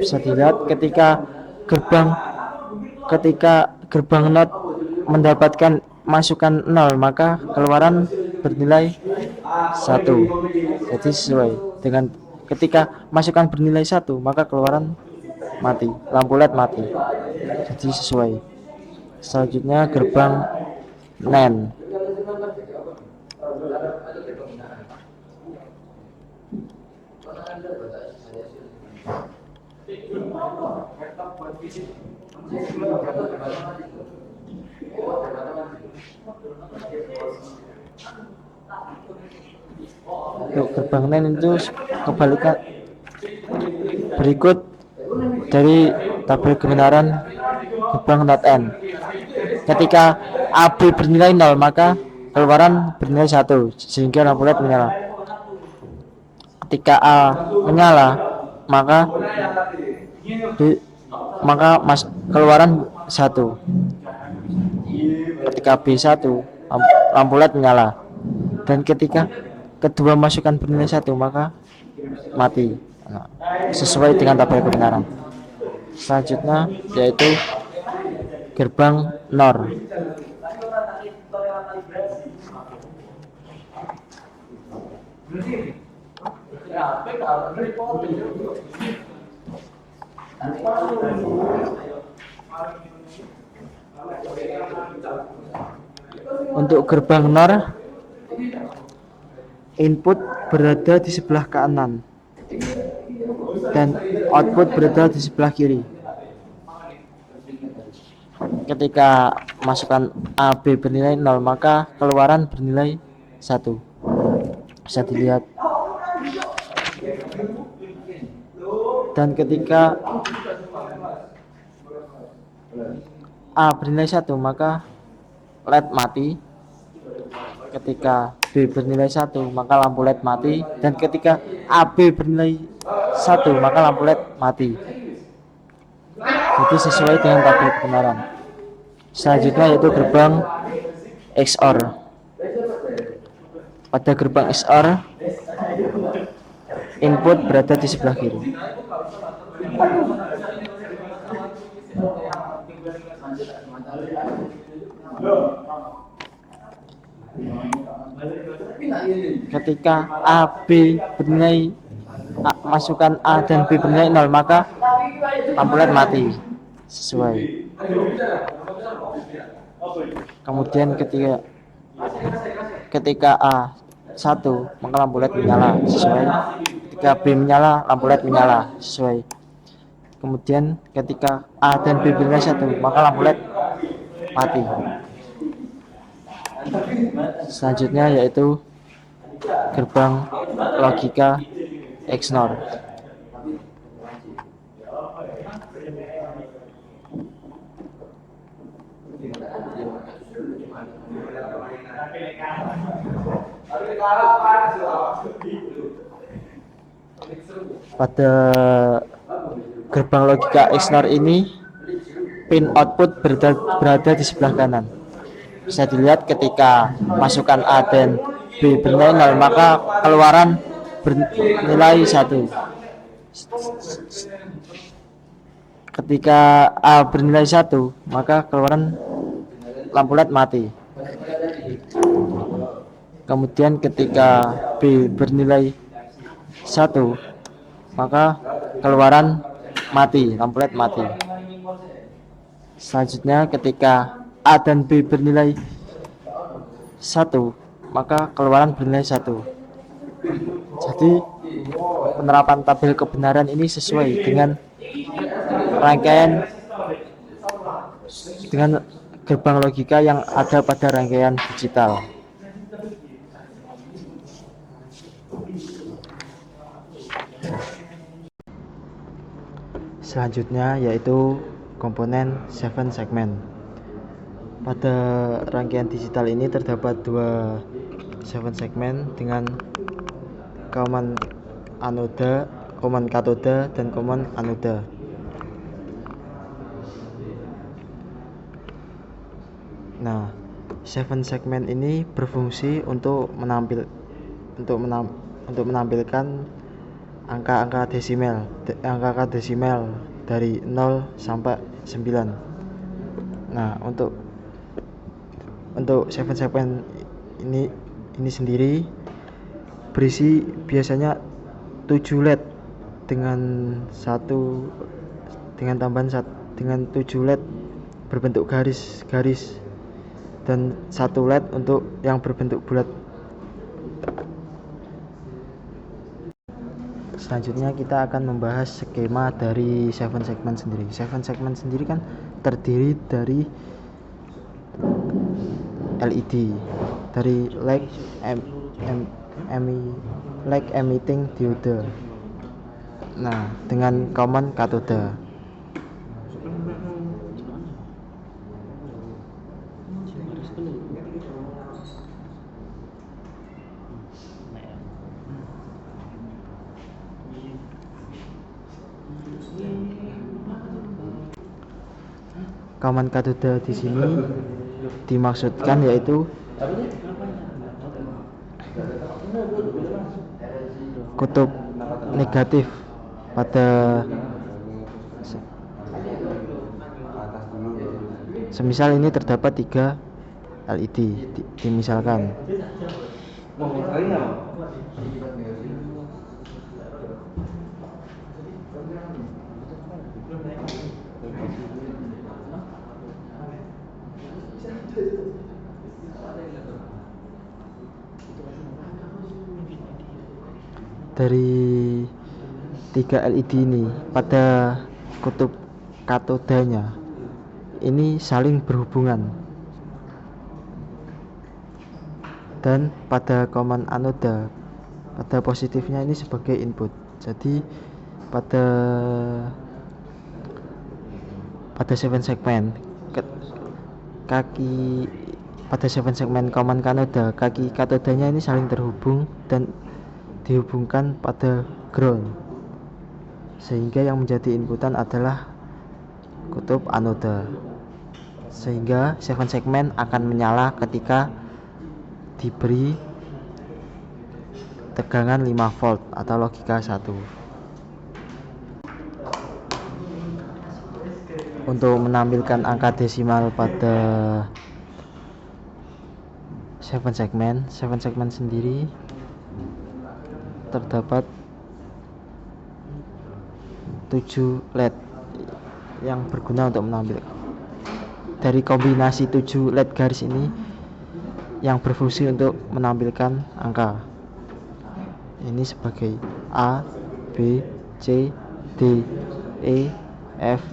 Bisa dilihat ketika gerbang NOT mendapatkan masukan 0, maka keluaran bernilai 1. Jadi sesuai dengan ketika masukan bernilai 1, maka keluaran mati, lampu LED mati. Jadi sesuai. Selanjutnya gerbang NAND. Untuk gerbang NAND itu kebalikan berikut dari tabel kebenaran gerbang NOT N. Ketika AB bernilai 0, maka keluaran bernilai 1 sehingga lampu LED menyala. Ketika A menyala, maka keluaran 1. Ketika B1, lampu LED menyala. Dan ketika kedua masukan bernilai 1, maka mati. Nah, sesuai dengan tabel kebenaran. Selanjutnya yaitu gerbang NOR. Untuk gerbang NOR, input berada di sebelah kanan dan output berada di sebelah kiri. Ketika masukan AB bernilai 0, maka keluaran bernilai 1. Bisa dilihat. Dan ketika A bernilai 1, maka LED mati. Ketika B bernilai 1, maka lampu LED mati. Dan ketika AB bernilai 1, maka lampu LED mati. Jadi sesuai dengan tabel kebenaran. Selanjutnya yaitu gerbang XOR. Pada gerbang XOR, input berada di sebelah kiri. Ketika AB bernilai masukan A dan B bernilai 0, maka lampu LED mati. Sesuai. Kemudian ketika A 1, maka lampu LED menyala. Sesuai. Ketika B menyala, lampu LED menyala. Sesuai. Kemudian ketika A dan B bernilai 1, maka lampu LED mati. Selanjutnya yaitu gerbang logika XNOR. Pada gerbang logika XNOR ini, pin output berada di sebelah kanan. Bisa dilihat ketika masukan A dan B bernilai 0, maka keluaran bernilai 1. Ketika A bernilai 1, maka keluaran lampu LED mati. Kemudian ketika B bernilai 1, maka keluaran mati, lampu LED mati. Selanjutnya ketika A dan B bernilai 1, maka keluaran bernilai 1. Jadi penerapan tabel kebenaran ini sesuai dengan rangkaian dengan gerbang logika yang ada pada rangkaian digital. Selanjutnya yaitu komponen 7 segmen. Pada rangkaian digital ini terdapat 2 7 segmen dengan common anoda, common katoda, dan common anoda. Nah, 7 segmen ini berfungsi untuk menampilkan angka-angka desimal dari 0 sampai 9. Nah, untuk 7 segmen ini sendiri berisi biasanya 7 LED dengan 7 LED berbentuk garis dan 1 LED untuk yang berbentuk bulat. Selanjutnya kita akan membahas skema dari 7 segmen sendiri. 7 segmen sendiri kan terdiri dari LED, dari light emitting diode. Nah, dengan common katoda. Common katoda di sini dimaksudkan yaitu kutub negatif pada semisal ini terdapat 3 LED dimisalkan. Dari 3 LED ini pada kutub katodanya ini saling berhubungan, dan pada common anoda pada positifnya ini sebagai input. Jadi pada 7 segmen pada 7 segmen common katoda, kaki katodanya ini saling terhubung dan dihubungkan pada ground, sehingga yang menjadi inputan adalah kutub anoda, sehingga 7 segmen akan menyala ketika diberi tegangan 5 volt atau logika 1. Untuk menampilkan angka desimal pada 7 segmen sendiri terdapat 7 LED yang berguna untuk menampilkan. Dari kombinasi 7 LED garis ini yang berfungsi untuk menampilkan angka. Ini sebagai A, B, C, D, E, F,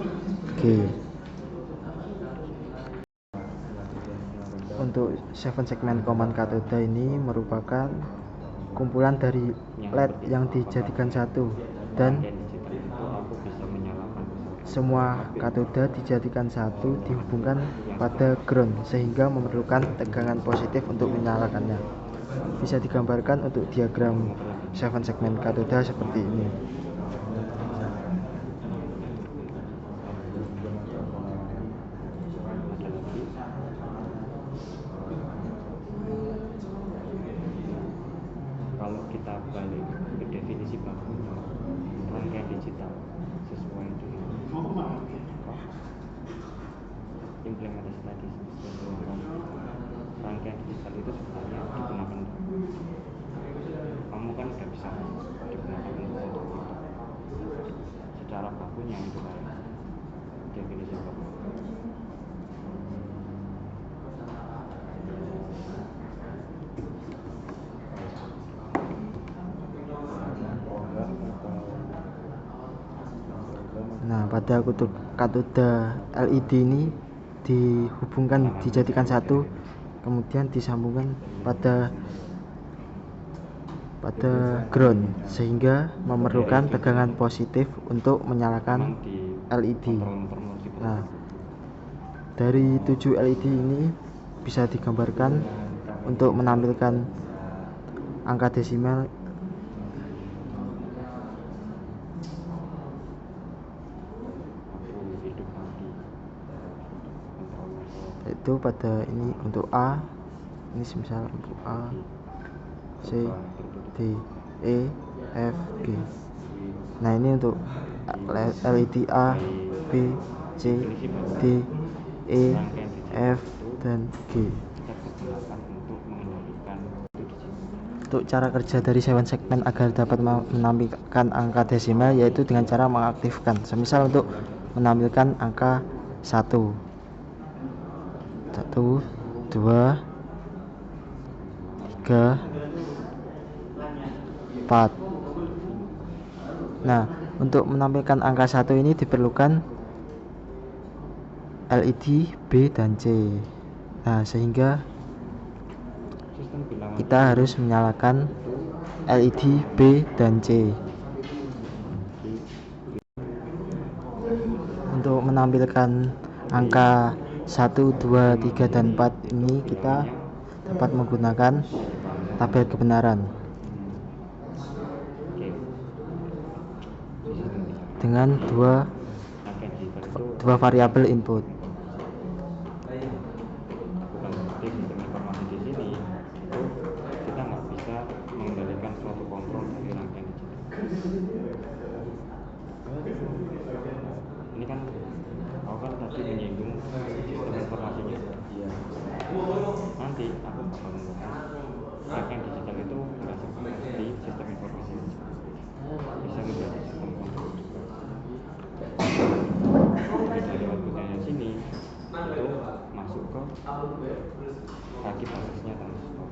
G. Untuk 7 segmen common katoda ini merupakan kumpulan dari LED yang dijadikan satu, dan semua katoda dijadikan satu dihubungkan pada ground, sehingga memerlukan tegangan positif untuk menyalakannya. Bisa digambarkan untuk diagram 7 segmen katoda seperti ini. Kalau kita balik ke definisi bakunya, rangkaian digital sesuai dengan implementasi tadi, rangkaian digital itu sebenarnya digunakan, kamu kan udah bisa digunakan untuk secara bakunya itu kan definisi baku. Nah, pada kutub katoda LED ini dijadikan satu, kemudian disambungkan pada ground, sehingga memerlukan tegangan positif untuk menyalakan LED. Nah, dari 7 LED ini bisa digambarkan untuk menampilkan angka desimal itu pada ini untuk A ini misal untuk A C D E F G. Nah ini untuk LED A B C D E F dan G. kita gunakan untuk mengendalikan waktu digital. Untuk cara kerja dari 7 segmen agar dapat menampilkan angka desimal yaitu dengan cara mengaktifkan. Semisal untuk menampilkan angka 1 2 3 4. Nah, untuk menampilkan angka 1 ini diperlukan LED B dan C. Nah, sehingga Sistem bilangan kita harus menyalakan LED B dan C. Untuk menampilkan angka 1, 2, 3, dan 4 ini kita dapat menggunakan tabel kebenaran dengan dua rangkaian digital itu variabel input. bukan seperti sistem informasi di sini, itu kita nggak bisa mengendalikan suatu kontrol dari rangkaian digital. Ini kan aku kan tadi menyinggung sistem informasinya. Nanti aku bakal membahas rangkaian digital itu nggak seperti sistem informasi aja, bisa menjadi sistem kontrol juga. Begitu lewat gunanya sini itu masuk ke bagi basisnya transistor.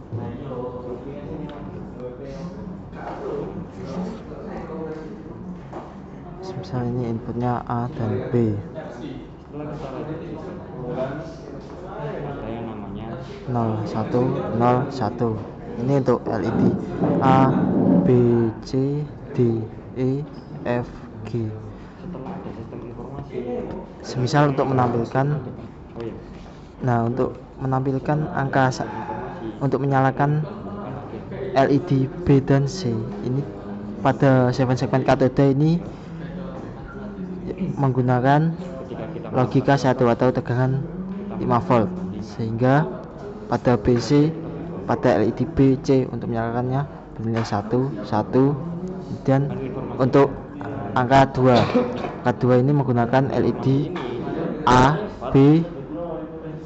Misal ini inputnya A dan B. Setelah kita review sistem, ada yang namanya 0101. Ini untuk LED A B C D E F G. setelah ada sistem informasi. Semisal untuk menampilkan Oh ya, nah untuk menampilkan angka informasi untuk menyalakan kan ada LED B dan C ini pada 7 segmen katode ini menggunakan ketika kita logika 1 atau tegangan 5 volt, sehingga pada BC pada LED B C untuk menyalakannya bernilai 1 dan untuk angka 2 ini menggunakan LED A B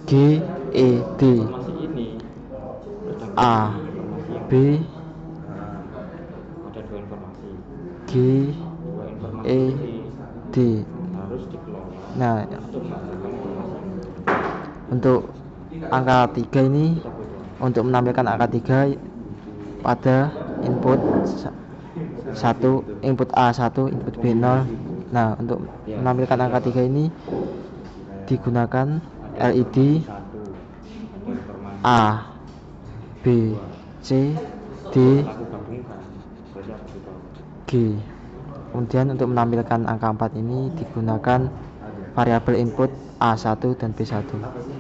G E D informasi ini A informasi B ada dua informasi. G Dua informasi E ini D. harus dikelola Nah, untuk menghasilkan informasi. untuk angka 3 ini Kita butuh untuk menampilkan angka 3 pada input 1, input A1, input B0. Nah, untuk menampilkan angka 3 ini digunakan LED satu, ada informasi A B C D aku gabungkan berarti apa itu? G. Kemudian untuk menampilkan angka 4 ini digunakan variabel input A1 dan B1.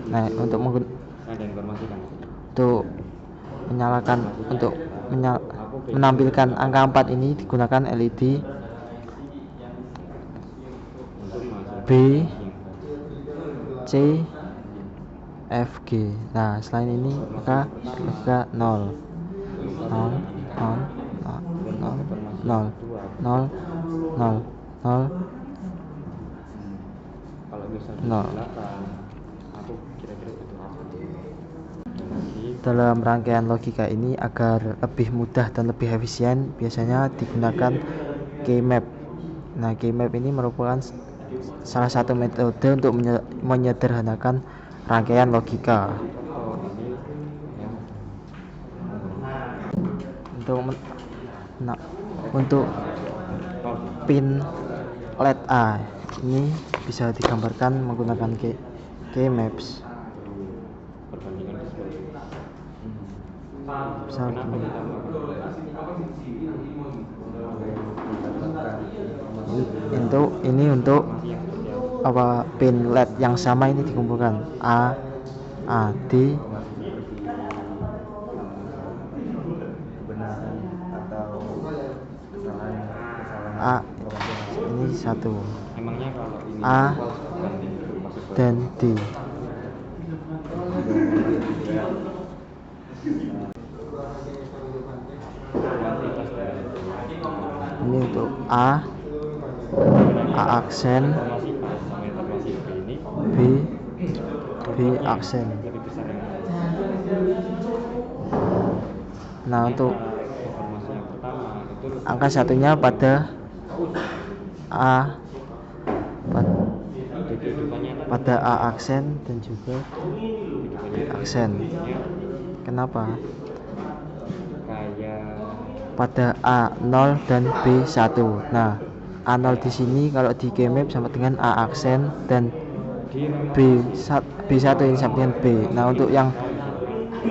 Nah, untuk Ada informasi kan? menyalakan untuk menampilkan angka 4 ini digunakan LED Untuk menghasilkan B C F G. Nah, selain ini maka logika 0 0 0 0 0 0 0 0. Kalau misalnya No. silakan, aku kira-kira butuh apa? Dalam rangkaian logika ini agar lebih mudah dan lebih efisien biasanya digunakan keymap. Nah, keymap ini merupakan salah satu metode untuk menyederhanakan rangkaian logika. Contoh ini yang Untuk pin LED A ini bisa digambarkan menggunakan keymaps. perbandingan display. Misal Kenapa gini. kita melakukan Untuk informasi yang seperti apa? pin LED yang sama ini dikumpulkan A D A ini 1 Emangnya kalau ini A bukan positif? dan D. Ini untuk A aksen, Informasi A sama informasi B ini B aksen. lebih besar yang mana? Nah, untuk Informasi yang pertama itu angka satunya pada A pada A aksen dan juga B aksen. Kenapa? Kayak Pada A0 dan B1. Nah, A0 di sini kalau di Gmap sama dengan A aksen dan B1 ini sama dengan B. Nah, untuk yang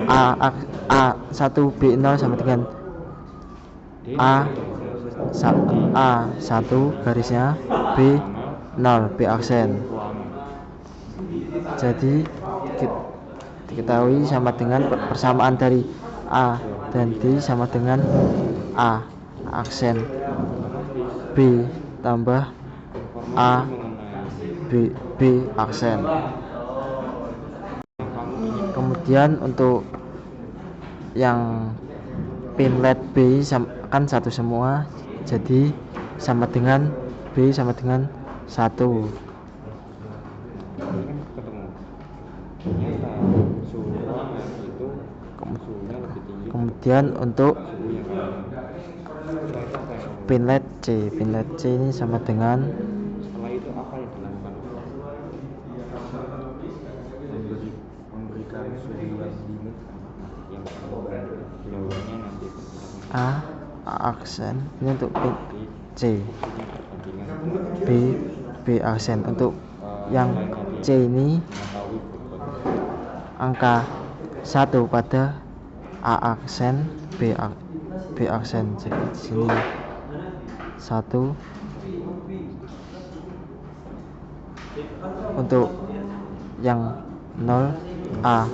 A1 B0 sama dengan A1 garisnya B0 B aksen. Jadi diketahui sama dengan persamaan dari A dan D sama dengan A aksen B tambah A B aksen. Kemudian untuk yang pinlet B kan satu semua, jadi sama dengan B sama dengan 1. ketemu. Ternyata suhu ruangan itu suhunya lebih tinggi. Kemudian untuk Suhu yang pinlet C ini sama dengan, setelah itu apa yang dilakukan? Memberikan suhu yang limit yang jawabannya nanti A aksen. Ini untuk C, B aksen. Untuk yang C ini angka 1 pada A aksen B aksen. Jadi di sini 1. Untuk yang 0 A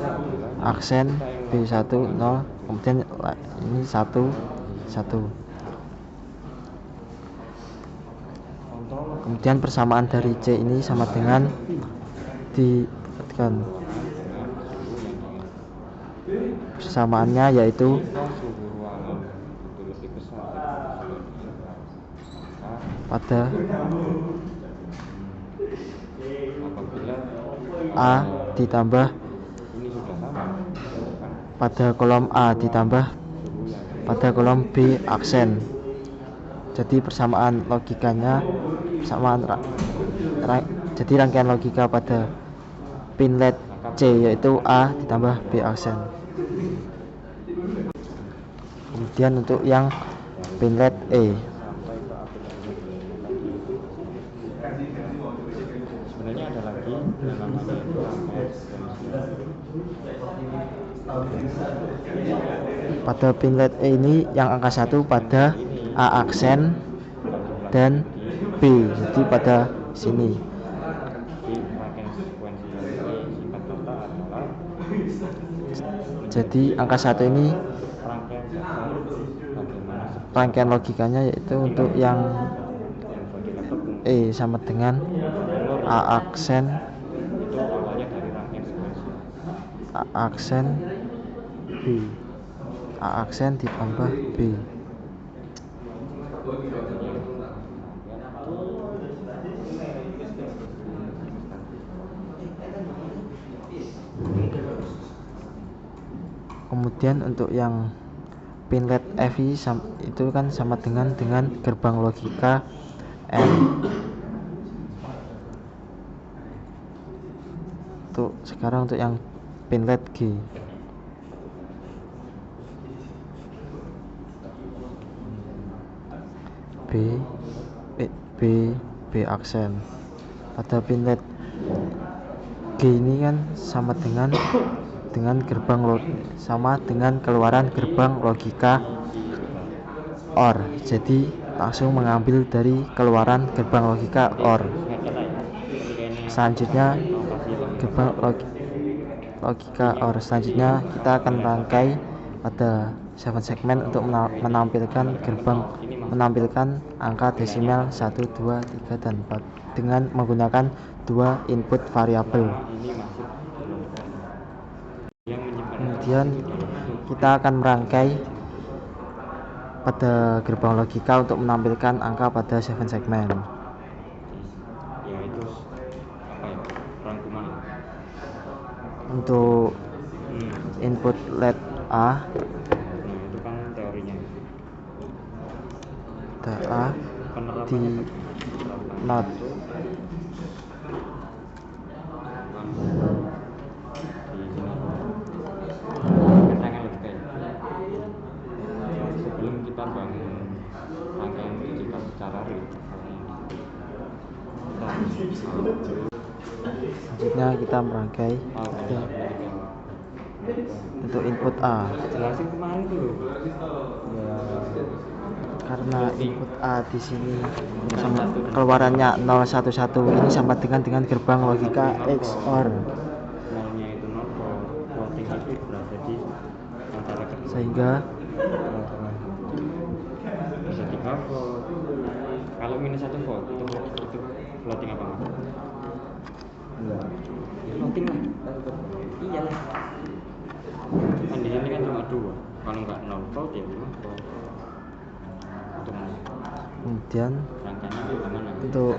aksen B1 0, kemudian ini 1. Kemudian persamaan dari C ini sama dengan dikatakan persamaannya yaitu suhu ruangan itu lebih besar pada apabila A ditambah ini sudah sama pada kolom A ditambah pada kolom B aksen. Jadi persamaan logikanya jadi rangkaian logika pada pinlet C yaitu A ditambah B aksen. Kemudian untuk yang pinlet E, sebenarnya ada lagi yang namanya itu pada pinlet E ini yang angka 1 pada A aksen dan B, jadi pada sini. Jadi angka 1 ini rangkaian logikanya yaitu untuk yang E sama dengan A aksen B, A aksen ditambah B. Kemudian untuk yang pinlet FI itu kan sama dengan gerbang logika N. Sekarang untuk yang pinlet G, B aksen. Pada pinlet G ini kan sama dengan keluaran gerbang logika OR. Jadi langsung mengambil dari keluaran gerbang logika OR. Selanjutnya gerbang logika OR. Selanjutnya kita akan rangkai pada 7 segmen untuk menampilkan angka desimal 1, 2, 3, dan 4 dengan menggunakan 2 input variabel. Kemudian kita akan merangkai pada gerbang logika untuk menampilkan angka pada 7 segmen. Ya itu apa ya, rangkuman. Untuk input LED A, Nah itu kan teorinya. A Penerapannya di bagaimana? not Itu di sini keterangan logika ya. Sebelum kita bangun rangkaian digital secara real, kita harus selanjutnya kita merangkai untuk input A. jelasin kemarin dulu Ya, karena input A di sini sama keluarannya 011 ini sama dengan gerbang logika XOR, nolnya itu 0 volt, floating itu berada di antara kedua, sehingga bisa 3 volt. Kalau minus 1 volt itu floating apa enggak? Ya floating lah. Iyalah. Kan di sini kan cuma 2. Kalau enggak 0 volt ya 5 volt. kemudian Rangkaiannya bagaimana? untuk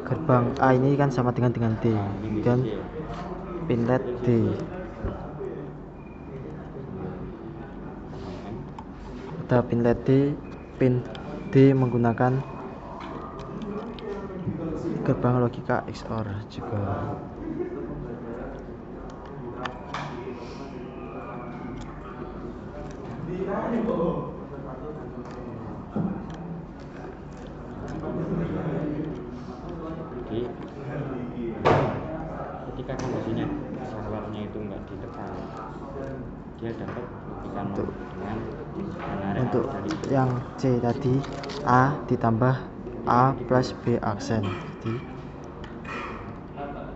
gerbang A ini kan sama dengan D, dan pin LED D. Pada pin LED D, pin D menggunakan gerbang logika XOR juga. Jadi ketika kondisinya servernya itu enggak ditekan, dia dapat logika nol dengan menarik Untuk dari yang C tadi, A ditambah A plus B aksen. Jadi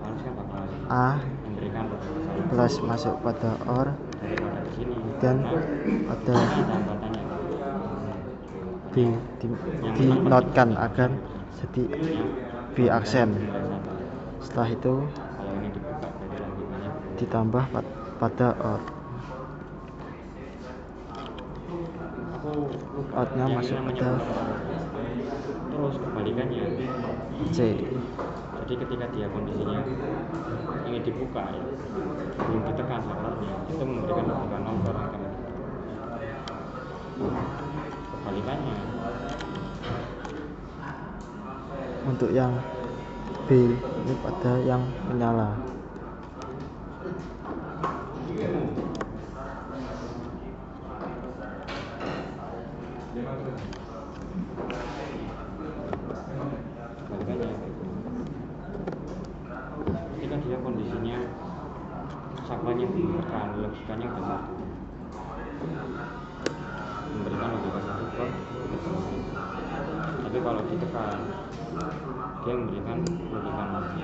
harusnya bakal A memberikan logika plus masuk pada OR daripada di sini. dan pada Tambahannya di notkan agar jadi B aksen. Setelah itu kalau ini dibuka dari logikanya ditambah pada OR. aku lupa Outnya yang masuk namanya pada terus kebalikannya C. jadi ketika dia kondisinya ini dibuka ya, belum ditekan servernya, itu memberikan logika 0 ke rangkaian kebalikannya. Untuk yang B ini pada yang menyala. Kebalikannya ketika dia kondisinya saklanya ditekan, logikanya udah satu, memberikan logika 1 ke tapi kalau ditekan dia memberikan logika 0.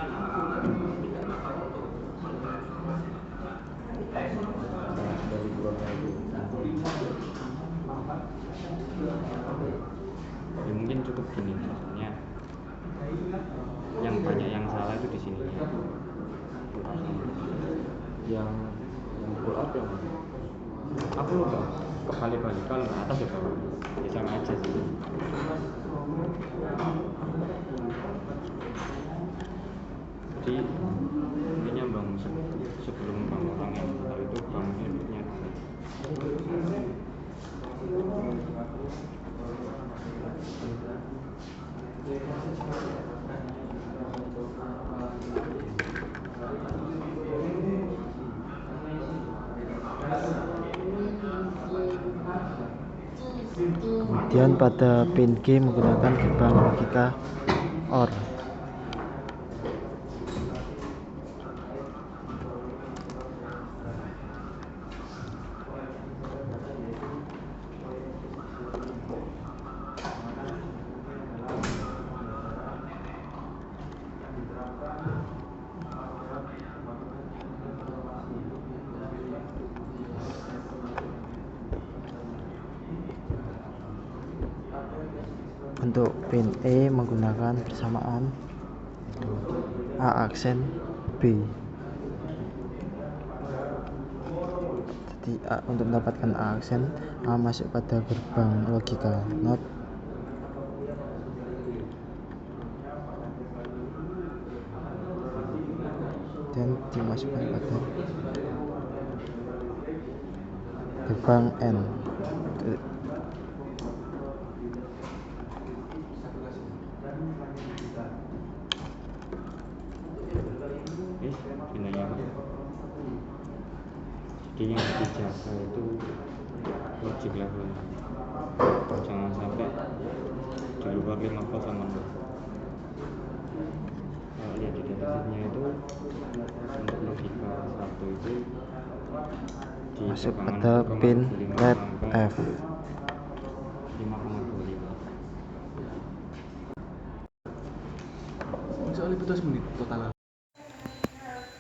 Ya mungkin cukup gini maksudnya, yang banyak yang salah itu di sini yang pull up yang aku lupa kebalik-balik, kalau ke atas ya bawah ya sama aja sih. Jadi intinya bang sebelum bang orang yang tahu itu bang induknya Kemudian pada pin G menggunakan gerbang logika OR. Untuk pin E menggunakan persamaan A aksen B. Jadi Jadi untuk mendapatkan A aksen, A masuk pada gerbang logika NOT, dan dimasukkan pada gerbang N. Gunanya apa? Jadi yang dijaga itu logic level, jangan sampai di luar 5 sama 0. Kalau lihat di datasheetnya itu untuk logika 1 itu di Masuk tegangan pada 1,25 pin LED sampai F. 5,25. Soalnya 15 menit total.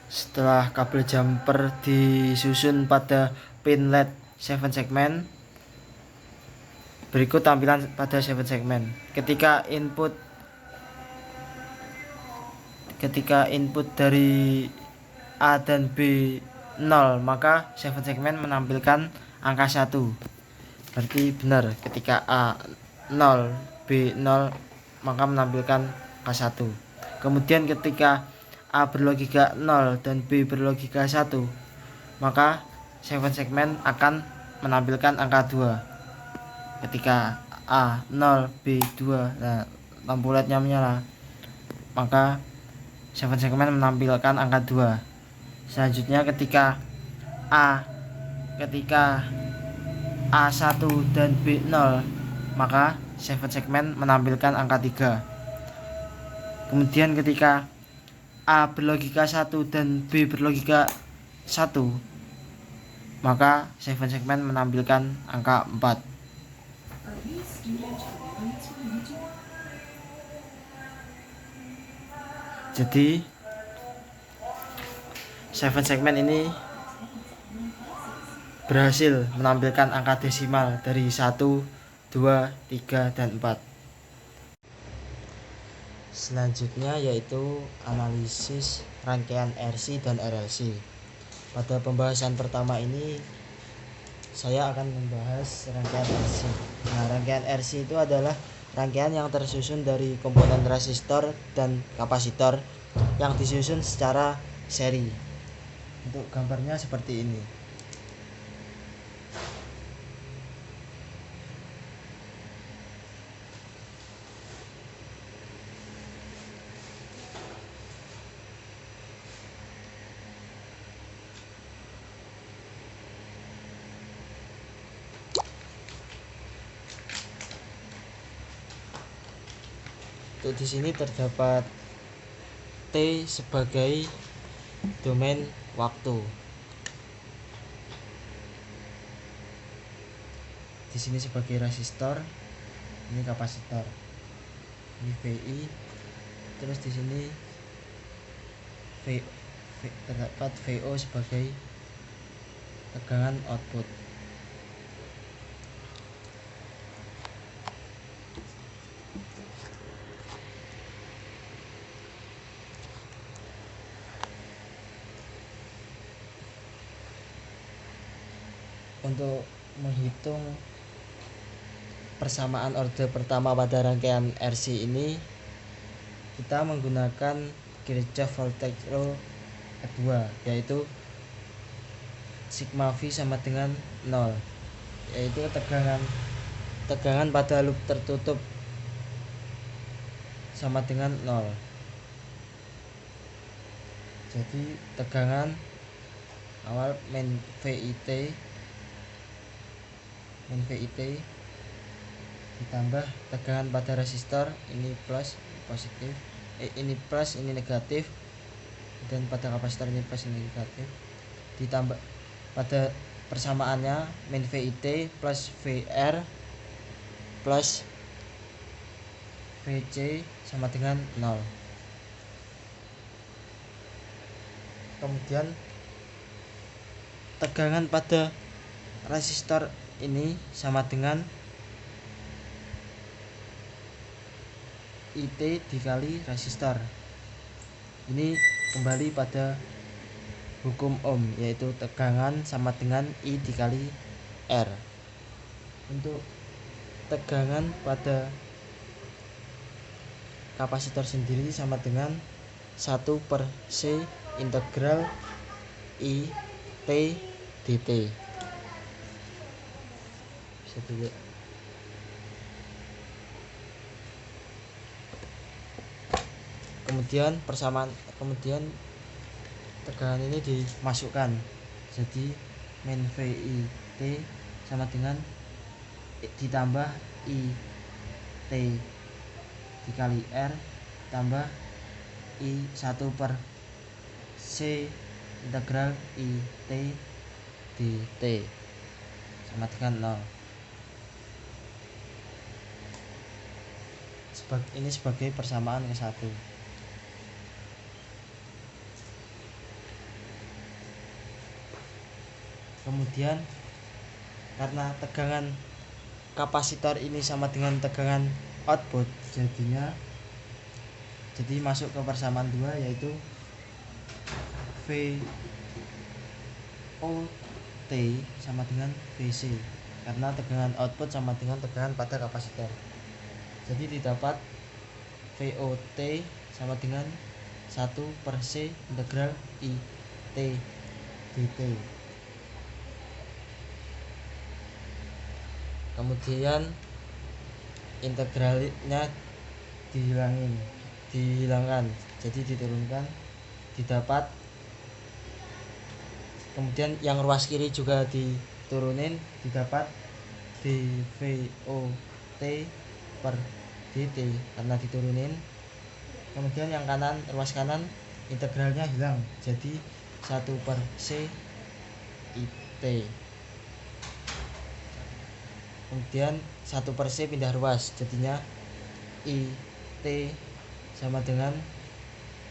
Setelah kabel jumper disusun pada pin LED 7 segmen, berikut tampilan pada 7 segmen. Ketika input dari A dan B 0, maka 7 segmen menampilkan angka 1. Berarti benar, ketika A 0, B 0, maka menampilkan angka 1. Kemudian ketika A berlogika 0 dan B berlogika 1, maka 7 segmen akan menampilkan angka 2. Ketika A 0, B 2, nah lampu LED-nya menyala, maka 7 segmen menampilkan angka 2. Selanjutnya ketika A1 dan B 0, maka 7 segmen menampilkan angka 3. Kemudian ketika A berlogika 1 dan B berlogika 1, maka 7 segmen menampilkan angka 4. Jadi 7 segmen ini berhasil menampilkan angka desimal dari 1, 2, 3, dan 4. Selanjutnya yaitu analisis rangkaian RC dan RLC. Pada pembahasan pertama ini saya akan membahas rangkaian RC. Nah, rangkaian RC itu adalah rangkaian yang tersusun dari komponen resistor dan kapasitor yang disusun secara seri. Untuk gambarnya seperti ini. Untuk di sini terdapat T sebagai domain waktu. Di sini sebagai resistor, ini kapasitor. Ini VI. Terus di sini terdapat VO sebagai tegangan output. Untuk menghitung persamaan orde pertama pada rangkaian RC ini, kita menggunakan Kirchhoff voltage law kedua, yaitu sigma V sama dengan 0, yaitu tegangan pada loop tertutup sama dengan 0. Jadi tegangan awal main VIT ditambah tegangan pada resistor, ini plus positif, ini plus ini negatif, dan pada kapasitor ini plus ini negatif, ditambah pada persamaannya min VIT plus VR plus VC sama dengan 0. Kemudian tegangan pada resistor ini sama dengan IT dikali resistor. Ini kembali pada hukum Ohm, yaitu tegangan sama dengan I dikali R. Untuk tegangan pada kapasitor sendiri sama dengan 1/C integral I T dt. Bisa dulu. Kemudian tegangan ini dimasukkan, jadi min VIT sama dengan ditambah IT dikali R tambah I 1/C integral IT dt sama dengan 0. Ini sebagai persamaan ke 1. Kemudian karena tegangan kapasitor ini sama dengan tegangan output, jadi masuk ke persamaan 2, yaitu VOT sama dengan VC, karena tegangan output sama dengan tegangan pada kapasitor. Jadi didapat VOT sama dengan 1/C integral IT dt. Kemudian integralnya dihilangkan, jadi diturunkan, didapat. Kemudian yang ruas kiri juga diturunin, didapat dVOT per dt karena diturunin. Kemudian yang kanan, ruas kanan, integralnya hilang, jadi 1/C IT. Kemudian 1/C pindah ruas, jadinya IT sama dengan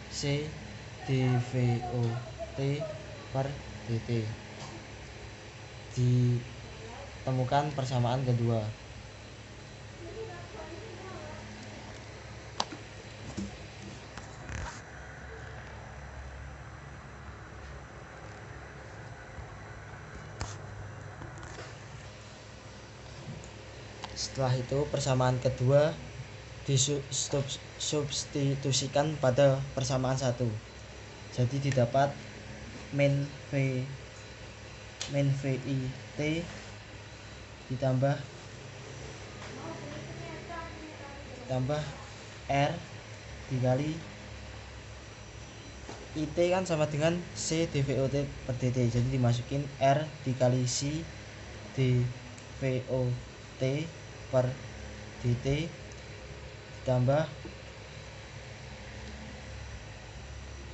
C dVOT per dt. Ditemukan persamaan kedua. Setelah itu persamaan kedua disubstitusikan pada persamaan 1. Jadi didapat min VIT ditambah R dikali IT kan sama dengan C dVOT per dt, jadi dimasukin R dikali C dVOT per dt ditambah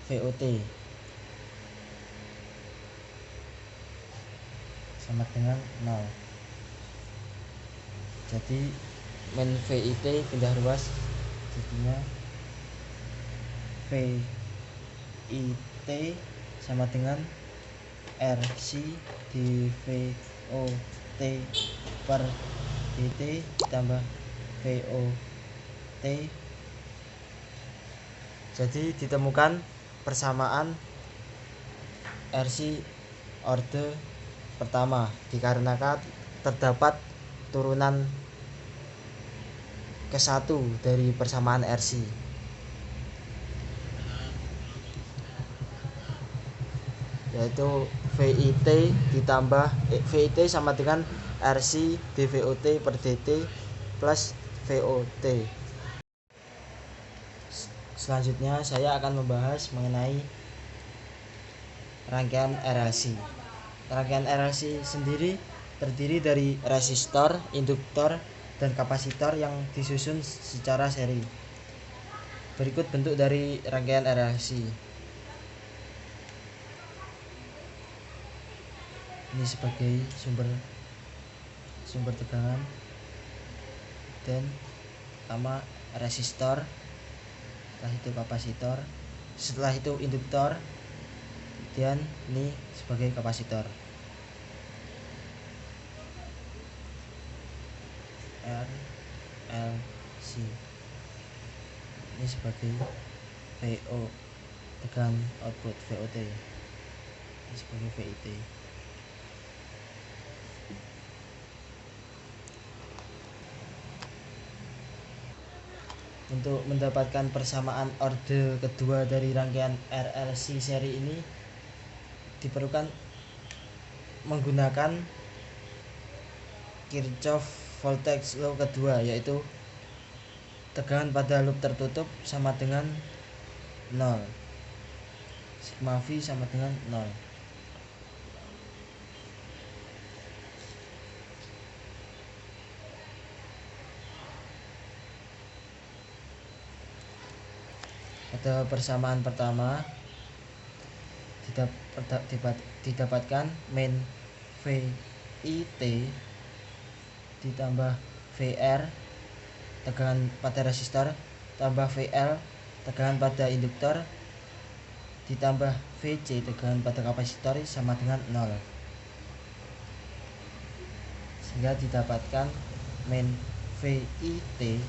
VOT sama dengan 0. Jadi min VIT pindah ruas, jadinya VIT sama dengan RC dVOT per dt ditambah VOT. Jadi ditemukan persamaan RC orde pertama dikarenakan terdapat turunan ke-1 dari persamaan RC, yaitu VIT sama dengan RC dVOT per dt plus VOT. Selanjutnya saya akan membahas mengenai rangkaian RLC. Rangkaian RLC sendiri terdiri dari resistor, induktor, dan kapasitor yang disusun secara seri. Berikut bentuk dari rangkaian RLC. Ini sebagai sumber tegangan, dan pertama resistor, setelah itu kapasitor, setelah itu induktor, dan ini sebagai kapasitor. RLC ini sebagai VO, tegangan output VOT. sebagai VIT. Untuk mendapatkan persamaan orde kedua dari rangkaian RLC seri ini diperlukan menggunakan Kirchhoff voltage law kedua, yaitu tegangan pada loop tertutup sama dengan 0, sigma V sama dengan 0. Pada persamaan pertama didapatkan main VIT ditambah VR tegangan pada resistor tambah VL tegangan pada induktor ditambah VC tegangan pada kapasitor sama dengan 0, sehingga didapatkan main VIT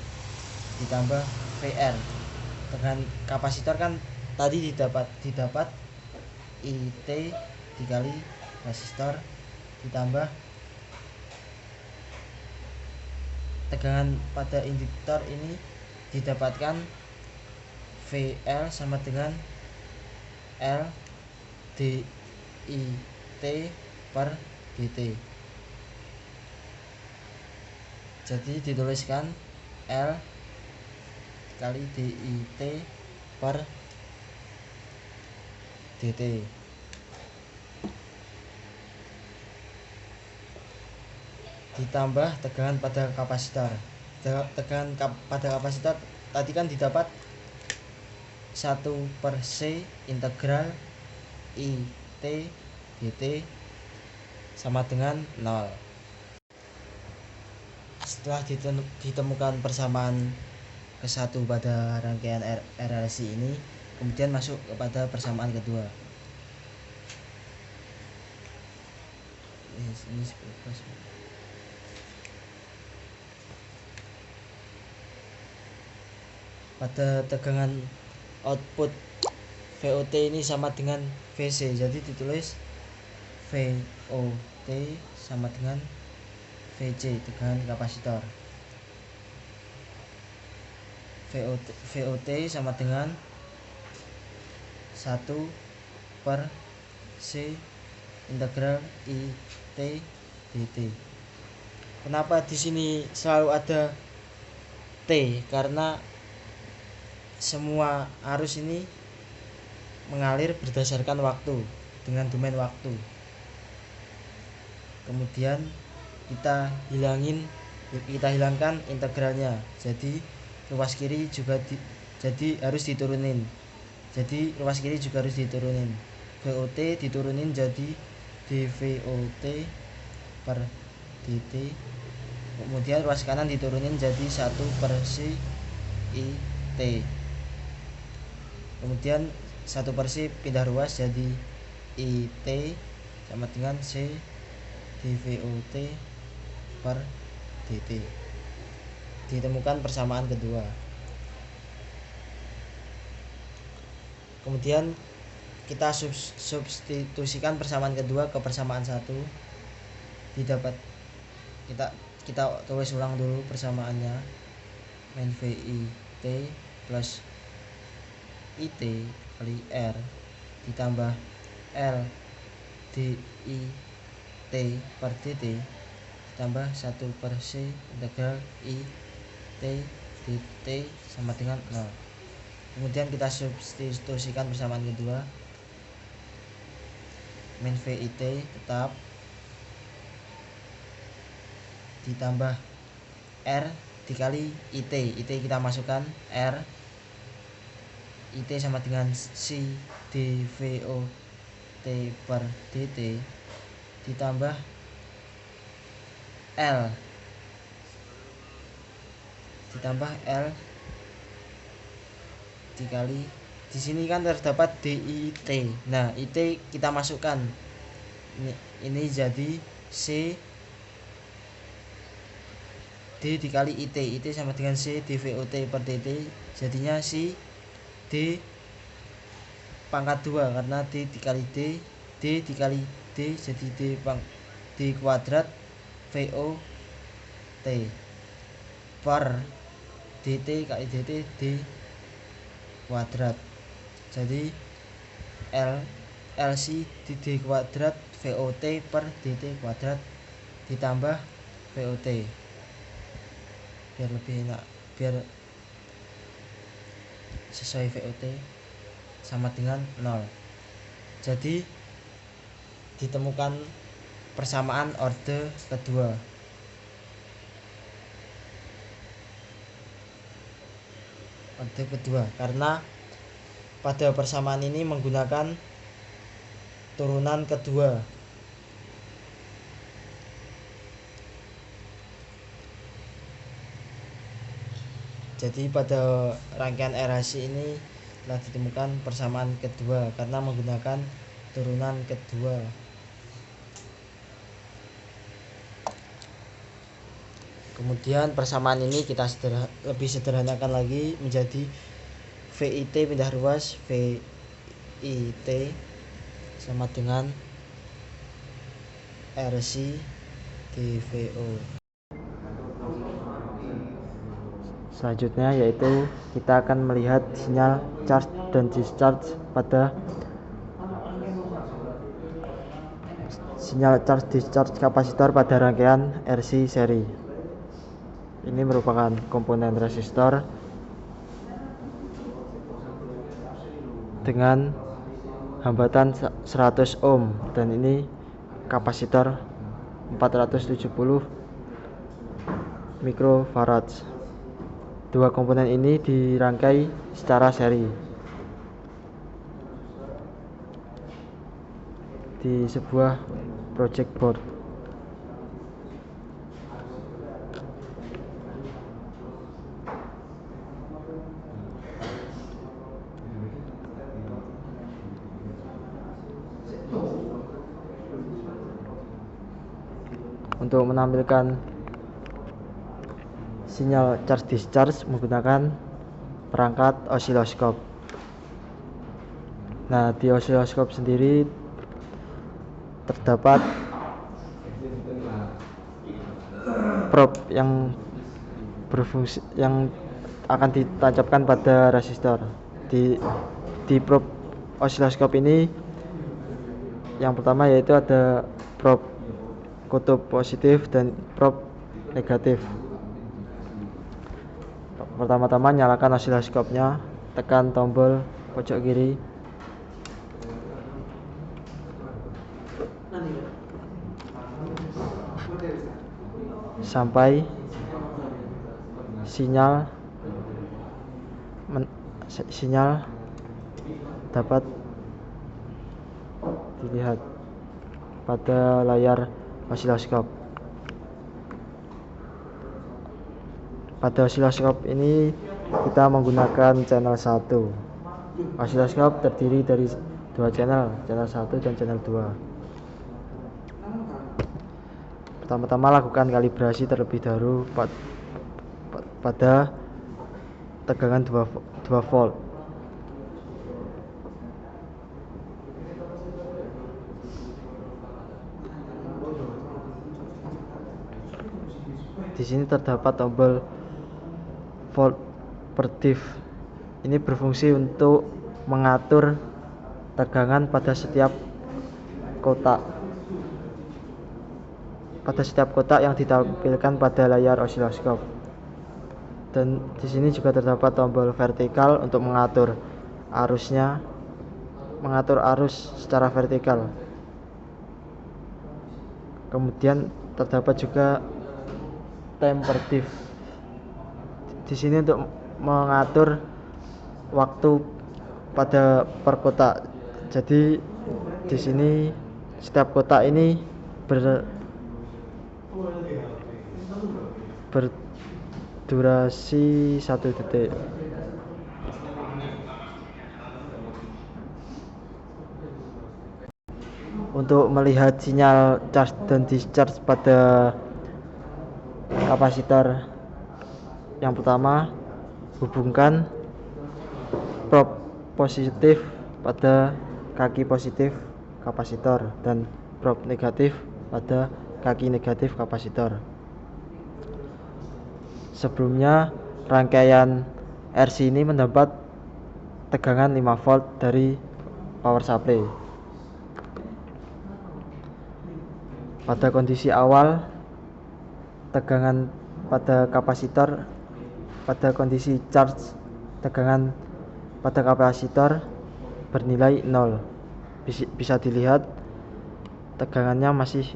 ditambah VR. Tegangan kapasitor kan tadi didapat IT dikali resistor ditambah tegangan pada induktor ini didapatkan VL sama dengan L DIT per dt. Jadi dituliskan L kali DIT per dt. Ditambah tegangan pada kapasitor. Tegangan pada kapasitor tadi kan didapat 1/C integral IT dt sama dengan 0. Setelah ditemukan persamaan ke-1 pada rangkaian RLC ini, kemudian masuk kepada persamaan kedua. Ini pada tegangan output VOT ini sama dengan VC, jadi ditulis VOT sama dengan VC tegangan kapasitor. VOT sama dengan 1/C integral IT dt. Kenapa di sini selalu ada T? Karena semua arus ini mengalir berdasarkan waktu dengan domain waktu. Kemudian kita hilangkan integralnya. Jadi ruas kiri juga harus diturunin. Jadi ruas kiri juga harus diturunin. VOT diturunin jadi dVOT per dt. Kemudian ruas kanan diturunin jadi 1/C IT. Kemudian 1/C pindah ruas jadi IT sama dengan C dVOT per dt. Ditemukan persamaan kedua. Kemudian kita substitusikan persamaan kedua ke persamaan 1. Kita tulis ulang dulu persamaannya. Main VIT plus IT kali R ditambah L DIT per dt ditambah 1/C integral IT dt sama dengan 0. Kemudian kita substitusikan persamaan kedua. Min VIT tetap ditambah R dikali IT. IT kita masukkan R. IT sama dengan C dVOT per dt ditambah L dikali di sini kan terdapat DIT. Nah, IT kita masukkan. Ini jadi C D dikali IT. IT sama dengan C dVOT per dt. Jadinya C D pangkat 2 karena D dikali D D dikali D jadi D kuadrat VOT per DT kali DT D kuadrat. Jadi LC di D kuadrat VOT per DT kuadrat ditambah VOT biar lebih enak, biar sesuai VOT sama dengan 0. Jadi ditemukan persamaan orde kedua. Karena pada persamaan ini menggunakan turunan kedua. Jadi pada rangkaian RHC ini telah ditemukan persamaan kedua karena menggunakan turunan kedua. Kemudian persamaan ini kita lebih sederhanakan lagi menjadi VIT pindah ruas VIT sama dengan RC DVO. Selanjutnya yaitu kita akan melihat sinyal charge dan discharge pada kapasitor pada rangkaian RC seri. Ini merupakan komponen resistor dengan hambatan 100 ohm dan ini kapasitor 470 mikrofarad. Dua komponen ini dirangkai secara seri di sebuah project board. Untuk menampilkan sinyal charge discharge menggunakan perangkat osiloskop. Nah, di osiloskop sendiri terdapat probe yang berfungsi yang akan ditancapkan pada resistor. Di probe osiloskop ini yang pertama yaitu ada probe kutub positif dan probe negatif. Pertama-tama nyalakan osiloskopnya, tekan tombol pojok kiri. Sampai sinyal dapat dilihat pada layar osiloskop. Pada osiloskop ini kita menggunakan channel 1. Osiloskop terdiri dari dua channel 1 dan channel 2. Pertama-tama lakukan kalibrasi terlebih dahulu pada tegangan 2 volt. Di sini terdapat tombol volt per div. Ini berfungsi untuk mengatur tegangan pada setiap kotak. Yang ditampilkan pada layar osiloskop. Dan di sini juga terdapat tombol vertikal untuk mengatur arus secara vertikal. Kemudian terdapat juga time per div. Di sini untuk mengatur waktu pada per kotak. Jadi di sini setiap kotak ini berdurasi 1 detik. Untuk melihat sinyal charge dan discharge pada kapasitor, yang pertama hubungkan probe positif pada kaki positif kapasitor dan prob negatif pada kaki negatif kapasitor. Sebelumnya rangkaian RC ini mendapat tegangan 5 volt dari power supply. Pada kondisi awal, tegangan pada kapasitor pada kondisi charge, tegangan pada kapasitor bernilai 0. Bisa dilihat tegangannya masih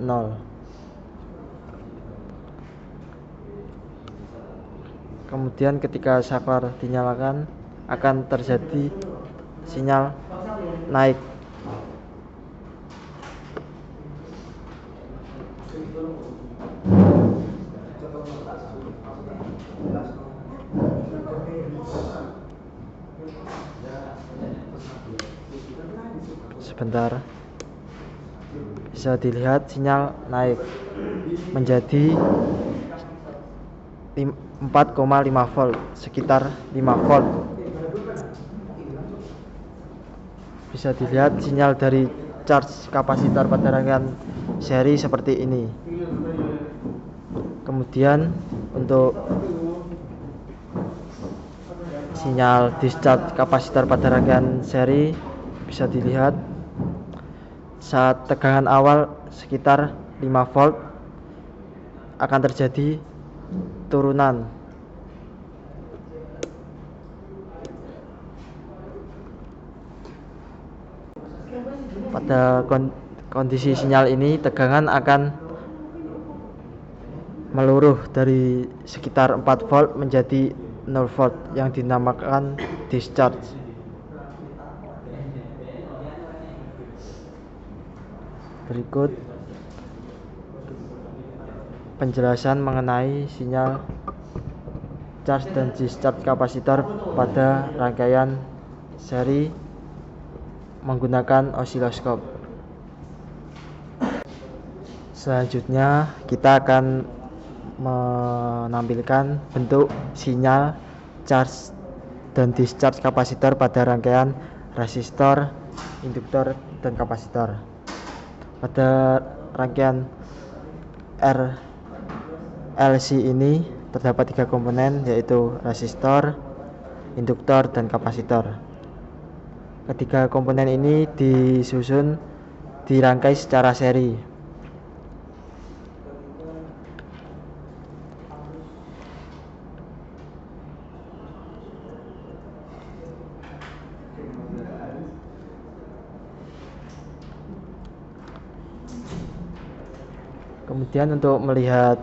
0. Kemudian ketika saklar dinyalakan akan terjadi sinyal naik. Sebentar, bisa dilihat sinyal naik menjadi 4,5 volt, sekitar 5 volt. Bisa dilihat sinyal dari charge kapasitor pada rangkaian seri seperti ini. Kemudian untuk sinyal discharge kapasitor pada rangkaian seri bisa dilihat saat tegangan awal sekitar 5 volt akan terjadi turunan. Pada kondisi sinyal ini tegangan akan meluruh dari sekitar 4 volt menjadi 0 volt yang dinamakan discharge. Berikut penjelasan mengenai sinyal charge dan discharge kapasitor pada rangkaian seri menggunakan osiloskop. Selanjutnya kita akan menampilkan bentuk sinyal charge dan discharge kapasitor pada rangkaian resistor, induktor, dan kapasitor. Pada rangkaian RLC ini terdapat 3 komponen, yaitu resistor, induktor, dan kapasitor. Ketiga komponen ini disusun dirangkai secara seri. Kemudian untuk melihat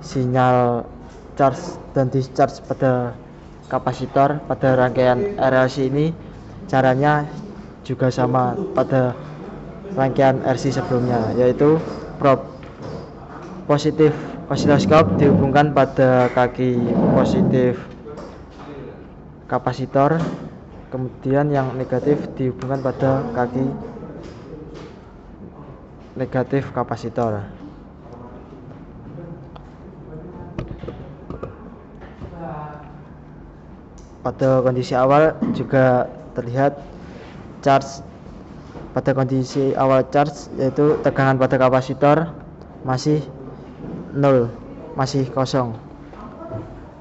sinyal charge dan discharge pada kapasitor pada rangkaian RLC ini, caranya juga sama pada rangkaian RC sebelumnya, yaitu prob positif osiloskop dihubungkan pada kaki positif kapasitor, kemudian yang negatif dihubungkan pada kaki negatif kapasitor. Pada kondisi awal juga terlihat charge. Pada kondisi awal charge, yaitu tegangan pada kapasitor masih 0, masih kosong.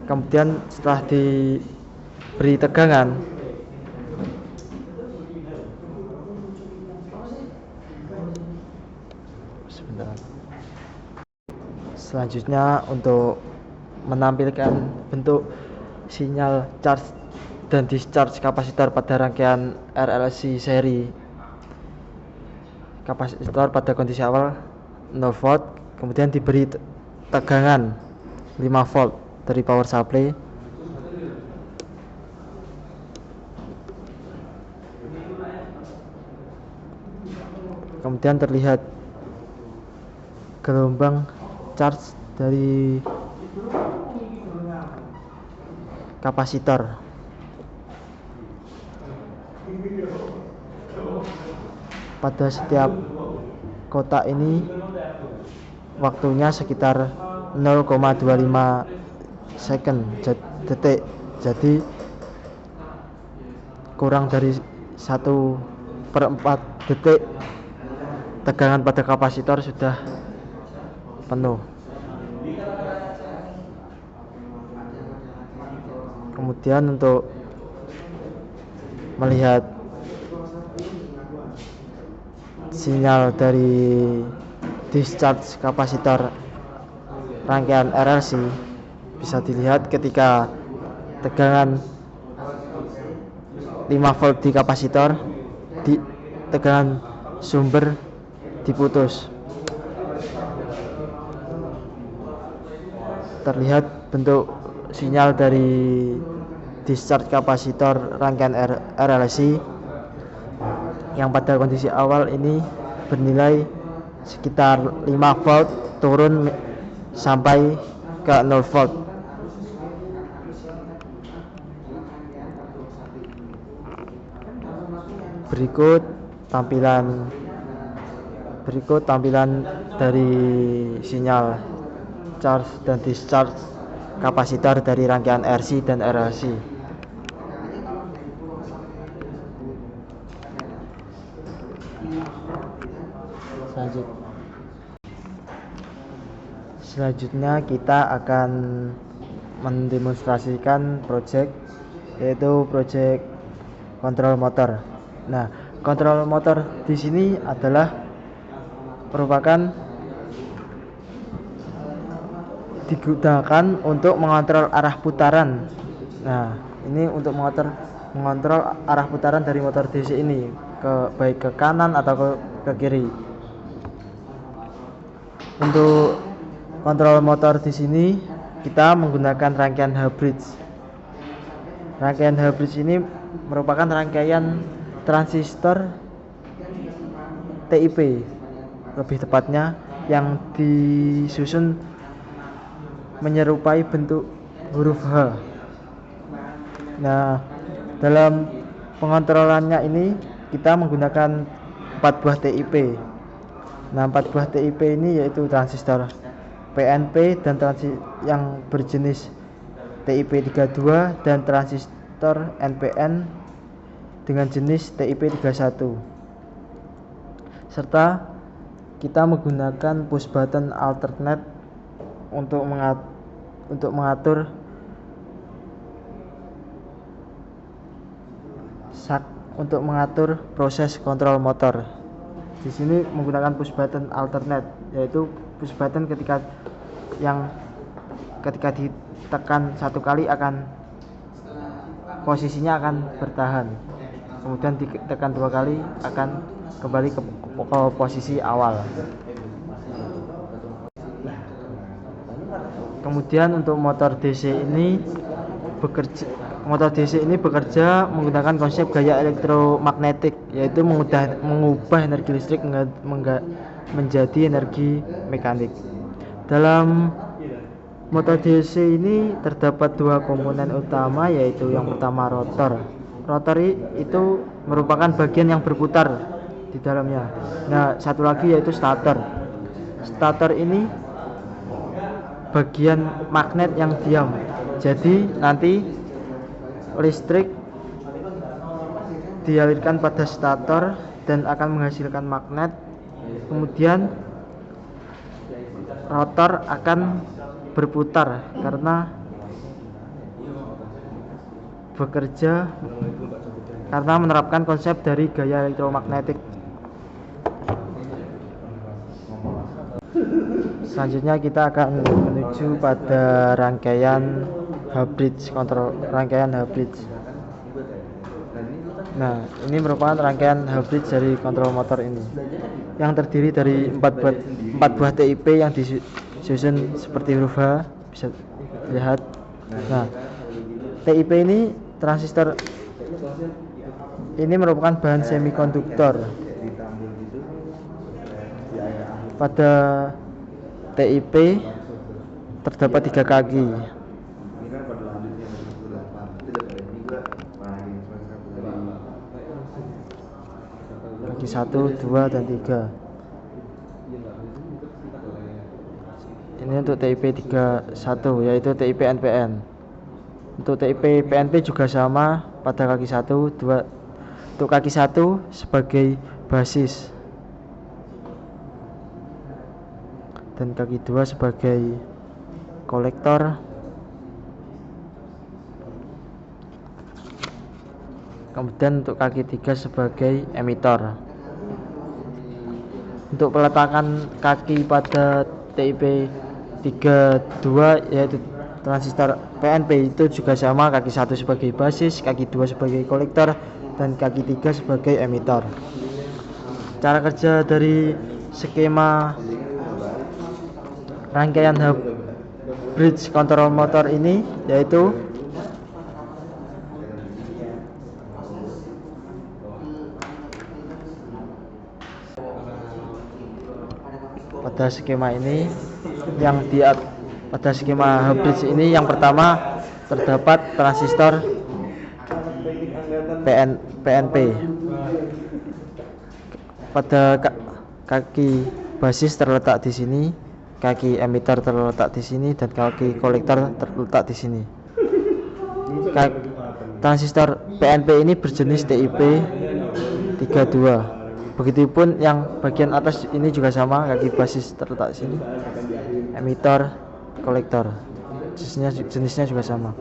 Kemudian setelah diberi tegangan, selanjutnya untuk menampilkan bentuk sinyal charge dan discharge kapasitor pada rangkaian RLC seri. Kapasitor pada kondisi awal 0 volt, kemudian diberi tegangan 5 volt dari power supply. Kemudian terlihat gelombang charge dari kapasitor. Pada setiap kotak ini waktunya sekitar 0,25 detik, jadi kurang dari 1 per 4 detik tegangan pada kapasitor sudah penuh. Kemudian untuk melihat sinyal dari discharge kapasitor rangkaian RLC bisa dilihat ketika tegangan 5 volt di kapasitor, di tegangan sumber diputus. Terlihat bentuk sinyal dari discharge kapasitor rangkaian RLC yang pada kondisi awal ini bernilai sekitar 5 volt turun sampai ke 0 volt. Berikut tampilan dari sinyal charge dan discharge kapasitor dari rangkaian RC dan RLC. Selanjutnya kita akan mendemonstrasikan project, yaitu project kontrol motor. Nah, kontrol motor di sini adalah merupakan digunakan untuk mengontrol arah putaran. Nah, ini untuk mengontrol arah putaran dari motor DC ini baik ke kanan atau ke kiri. Untuk kontrol motor di sini kita menggunakan rangkaian H-bridge. Rangkaian H-bridge ini merupakan rangkaian transistor TIP, lebih tepatnya yang disusun menyerupai bentuk huruf H. Nah, dalam pengontrolannya ini kita menggunakan 4 buah TIP. Nah, 4 buah TIP ini yaitu transistor PNP dan yang berjenis TIP 32 dan transistor NPN dengan jenis TIP 31. Serta kita menggunakan push button alternate untuk mengatur proses kontrol motor. Di sini menggunakan push button alternate, yaitu push button ketika ditekan 1 kali akan posisinya akan bertahan, kemudian ditekan 2 kali akan kembali ke posisi awal. Kemudian untuk motor DC ini bekerja menggunakan konsep gaya elektromagnetik, yaitu mengubah energi listrik menjadi energi mekanik. Dalam motor DC ini terdapat 2 komponen utama, yaitu yang pertama rotor. Rotor itu merupakan bagian yang berputar di dalamnya. Nah, satu lagi yaitu stator. Stator ini bagian magnet yang diam. Jadi nanti listrik dialirkan pada stator dan akan menghasilkan magnet. Kemudian rotor akan berputar karena menerapkan konsep dari gaya elektromagnetik. Selanjutnya kita akan menuju pada rangkaian H-bridge, rangkaian H-bridge. Nah, ini merupakan rangkaian H-bridge dari kontrol motor ini, yang terdiri dari 4 buah TIP yang disusun seperti huruf H, bisa dilihat. Nah, TIP ini transistor ini merupakan bahan semikonduktor. Pada TIP terdapat 3 kaki. Kaki 1, 2, dan 3. Ini untuk TIP 31, yaitu TIP NPN. Untuk TIP PNP juga sama, pada kaki 1, 2, Untuk kaki 1 sebagai basis dan kaki 2 sebagai kolektor. Kemudian untuk kaki 3 sebagai emitor. Untuk peletakan kaki pada TIP 32 yaitu transistor PNP itu juga sama, kaki 1 sebagai basis, kaki 2 sebagai kolektor, dan kaki 3 sebagai emitor. Cara kerja dari skema rangkaian hub bridge control motor ini yaitu pada skema ini pada skema hub bridge ini yang pertama terdapat transistor PNP. Pada kaki basis terletak di sini, kaki emitter terletak di sini, dan kaki kolektor terletak di sini. Transistor PNP ini berjenis TIP 32. Begitupun yang bagian atas ini juga sama, kaki basis terletak di sini, emitter, kolektor. Jenisnya juga sama,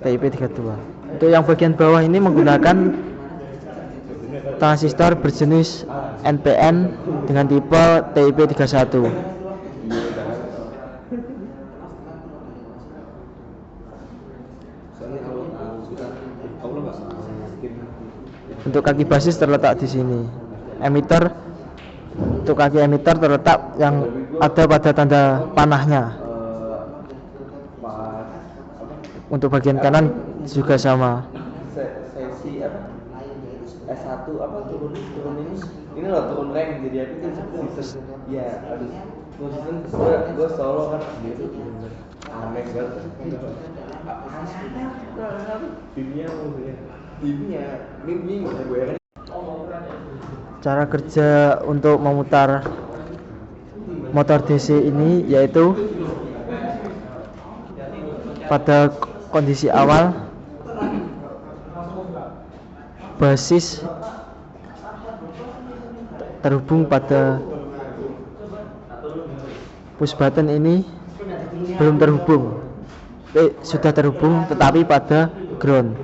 TIP 32. Untuk yang bagian bawah ini menggunakan transistor berjenis NPN dengan tipe TIP 31. Untuk kaki basis terletak di sini. Untuk kaki emitter terletak yang ada pada tanda panahnya. Untuk bagian kanan juga sama. Sesi apa? S1 apa turun ini loh, turun rank jadi aku tuh ya aduh gue solo kan gitu aneh banget timnya nggak gue kan. Cara kerja untuk memutar motor DC ini yaitu pada kondisi awal basis terhubung pada push button ini belum terhubung, sudah terhubung tetapi pada ground.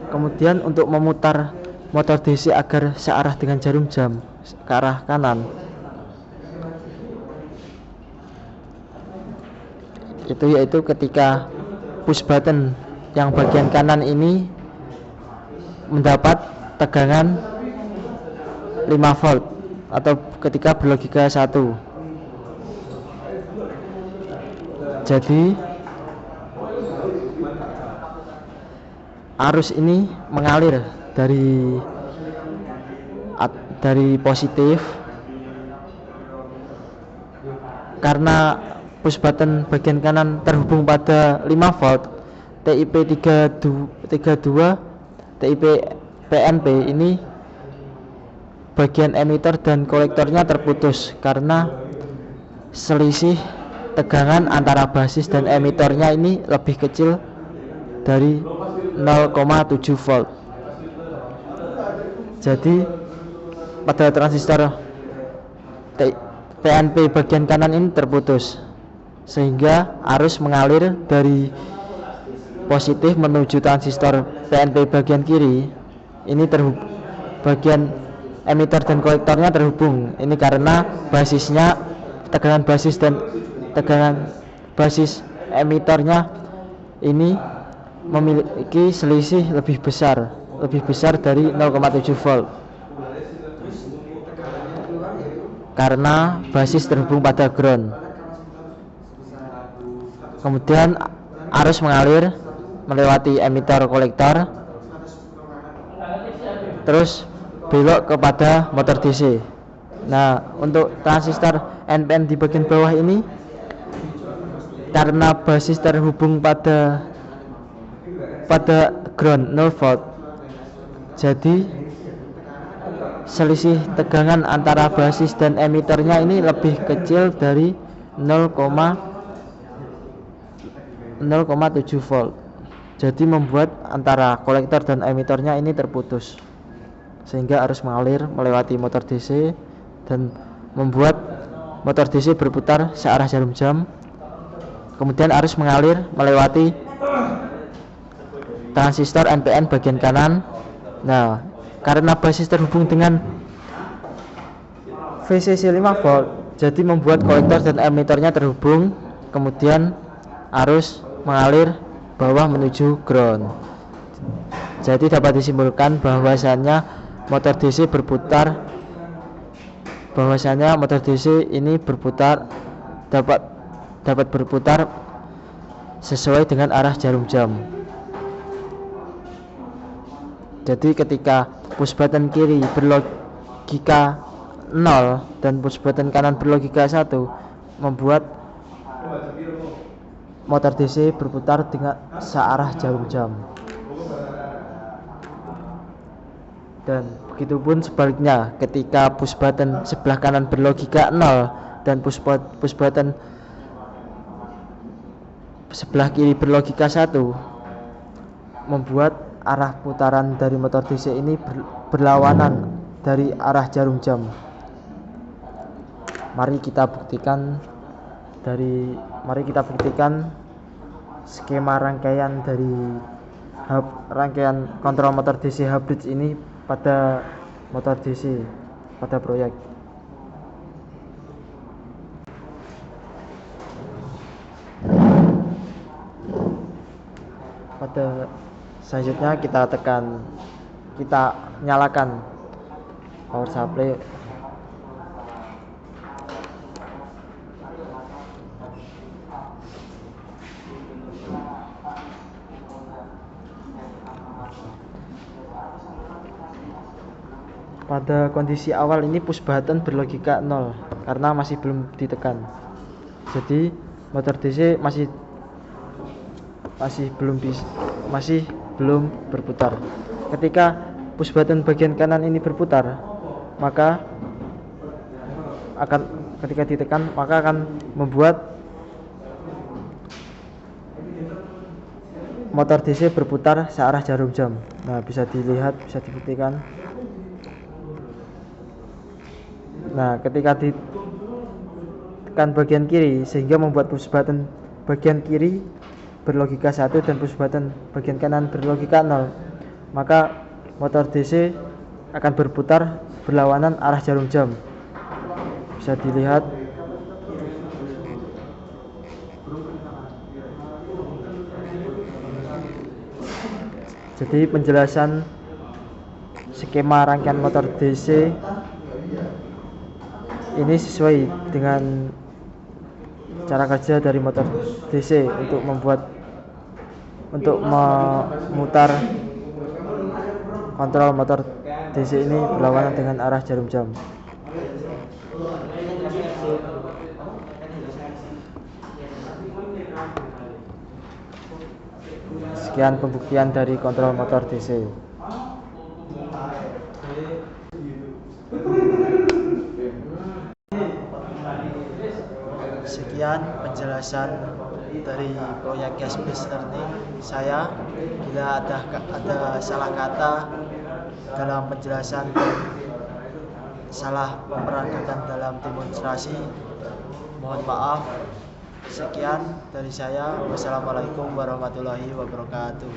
Kemudian untuk memutar motor DC agar searah dengan jarum jam ke arah kanan, yaitu ketika push button yang bagian kanan ini mendapat tegangan 5 volt atau ketika berlogika 1. Jadi arus ini mengalir dari positif karena push button bagian kanan terhubung pada 5 volt. TIP 32 TIP PNP ini bagian emitter dan kolektornya terputus karena selisih tegangan antara basis dan emitternya ini lebih kecil dari 0,7 volt. Jadi pada transistor PNP bagian kanan ini terputus sehingga arus mengalir dari positif menuju transistor PNP bagian kiri ini bagian emitter dan kolektornya terhubung. Ini karena basisnya tegangan basis dan tegangan basis emitternya ini memiliki selisih lebih besar dari 0,7 volt karena basis terhubung pada ground. Kemudian arus mengalir melewati emitter kolektor terus belok kepada motor DC. Nah, untuk transistor NPN di bagian bawah ini karena basis terhubung pada ground 0 volt, jadi selisih tegangan antara basis dan emitternya ini lebih kecil dari 0,7 0,7 volt. Jadi membuat antara kolektor dan emitornya ini terputus, sehingga arus mengalir melewati motor DC dan membuat motor DC berputar searah jarum jam. Kemudian arus mengalir melewati transistor NPN bagian kanan. Nah, karena basis terhubung dengan VCC 5 volt, jadi membuat kolektor dan emitornya terhubung. Kemudian arus mengalir bawah menuju ground. Jadi dapat disimpulkan bahwasannya motor DC ini berputar dapat berputar sesuai dengan arah jarum jam. Jadi ketika push button kiri berlogika 0 dan push button kanan berlogika 1, membuat motor DC berputar dengan searah jarum jam. Dan begitupun sebaliknya, ketika push button sebelah kanan berlogika 0 dan push button sebelah kiri berlogika 1, membuat arah putaran dari motor DC ini berlawanan dari arah jarum jam. Mari kita buktikan skema rangkaian dari rangkaian kontrol motor DC hub bridge ini pada motor DC pada proyek. Pada selanjutnya kita nyalakan power supply. Pada kondisi awal ini push button berlogika 0 karena masih belum ditekan. Jadi motor DC masih belum berputar. Ketika push button bagian kanan ini berputar, maka ketika ditekan maka akan membuat motor DC berputar searah jarum jam. Nah, bisa dibuktikan. Nah, ketika ditekan bagian kiri sehingga membuat push button bagian kiri berlogika 1 dan push button bagian kanan berlogika 0, maka motor DC akan berputar berlawanan arah jarum jam. Bisa dilihat. Jadi penjelasan skema rangkaian motor DC ini sesuai dengan cara kerja dari motor DC untuk memutar kontrol motor DC ini berlawanan dengan arah jarum jam. Sekian pembuktian dari kontrol motor DC. Sekian penjelasan dari proyek Gas Based Learning saya. Bila ada salah kata dalam penjelasan dan salah pemeragakan dalam demonstrasi, mohon maaf. Sekian dari saya. Wassalamualaikum warahmatullahi wabarakatuh.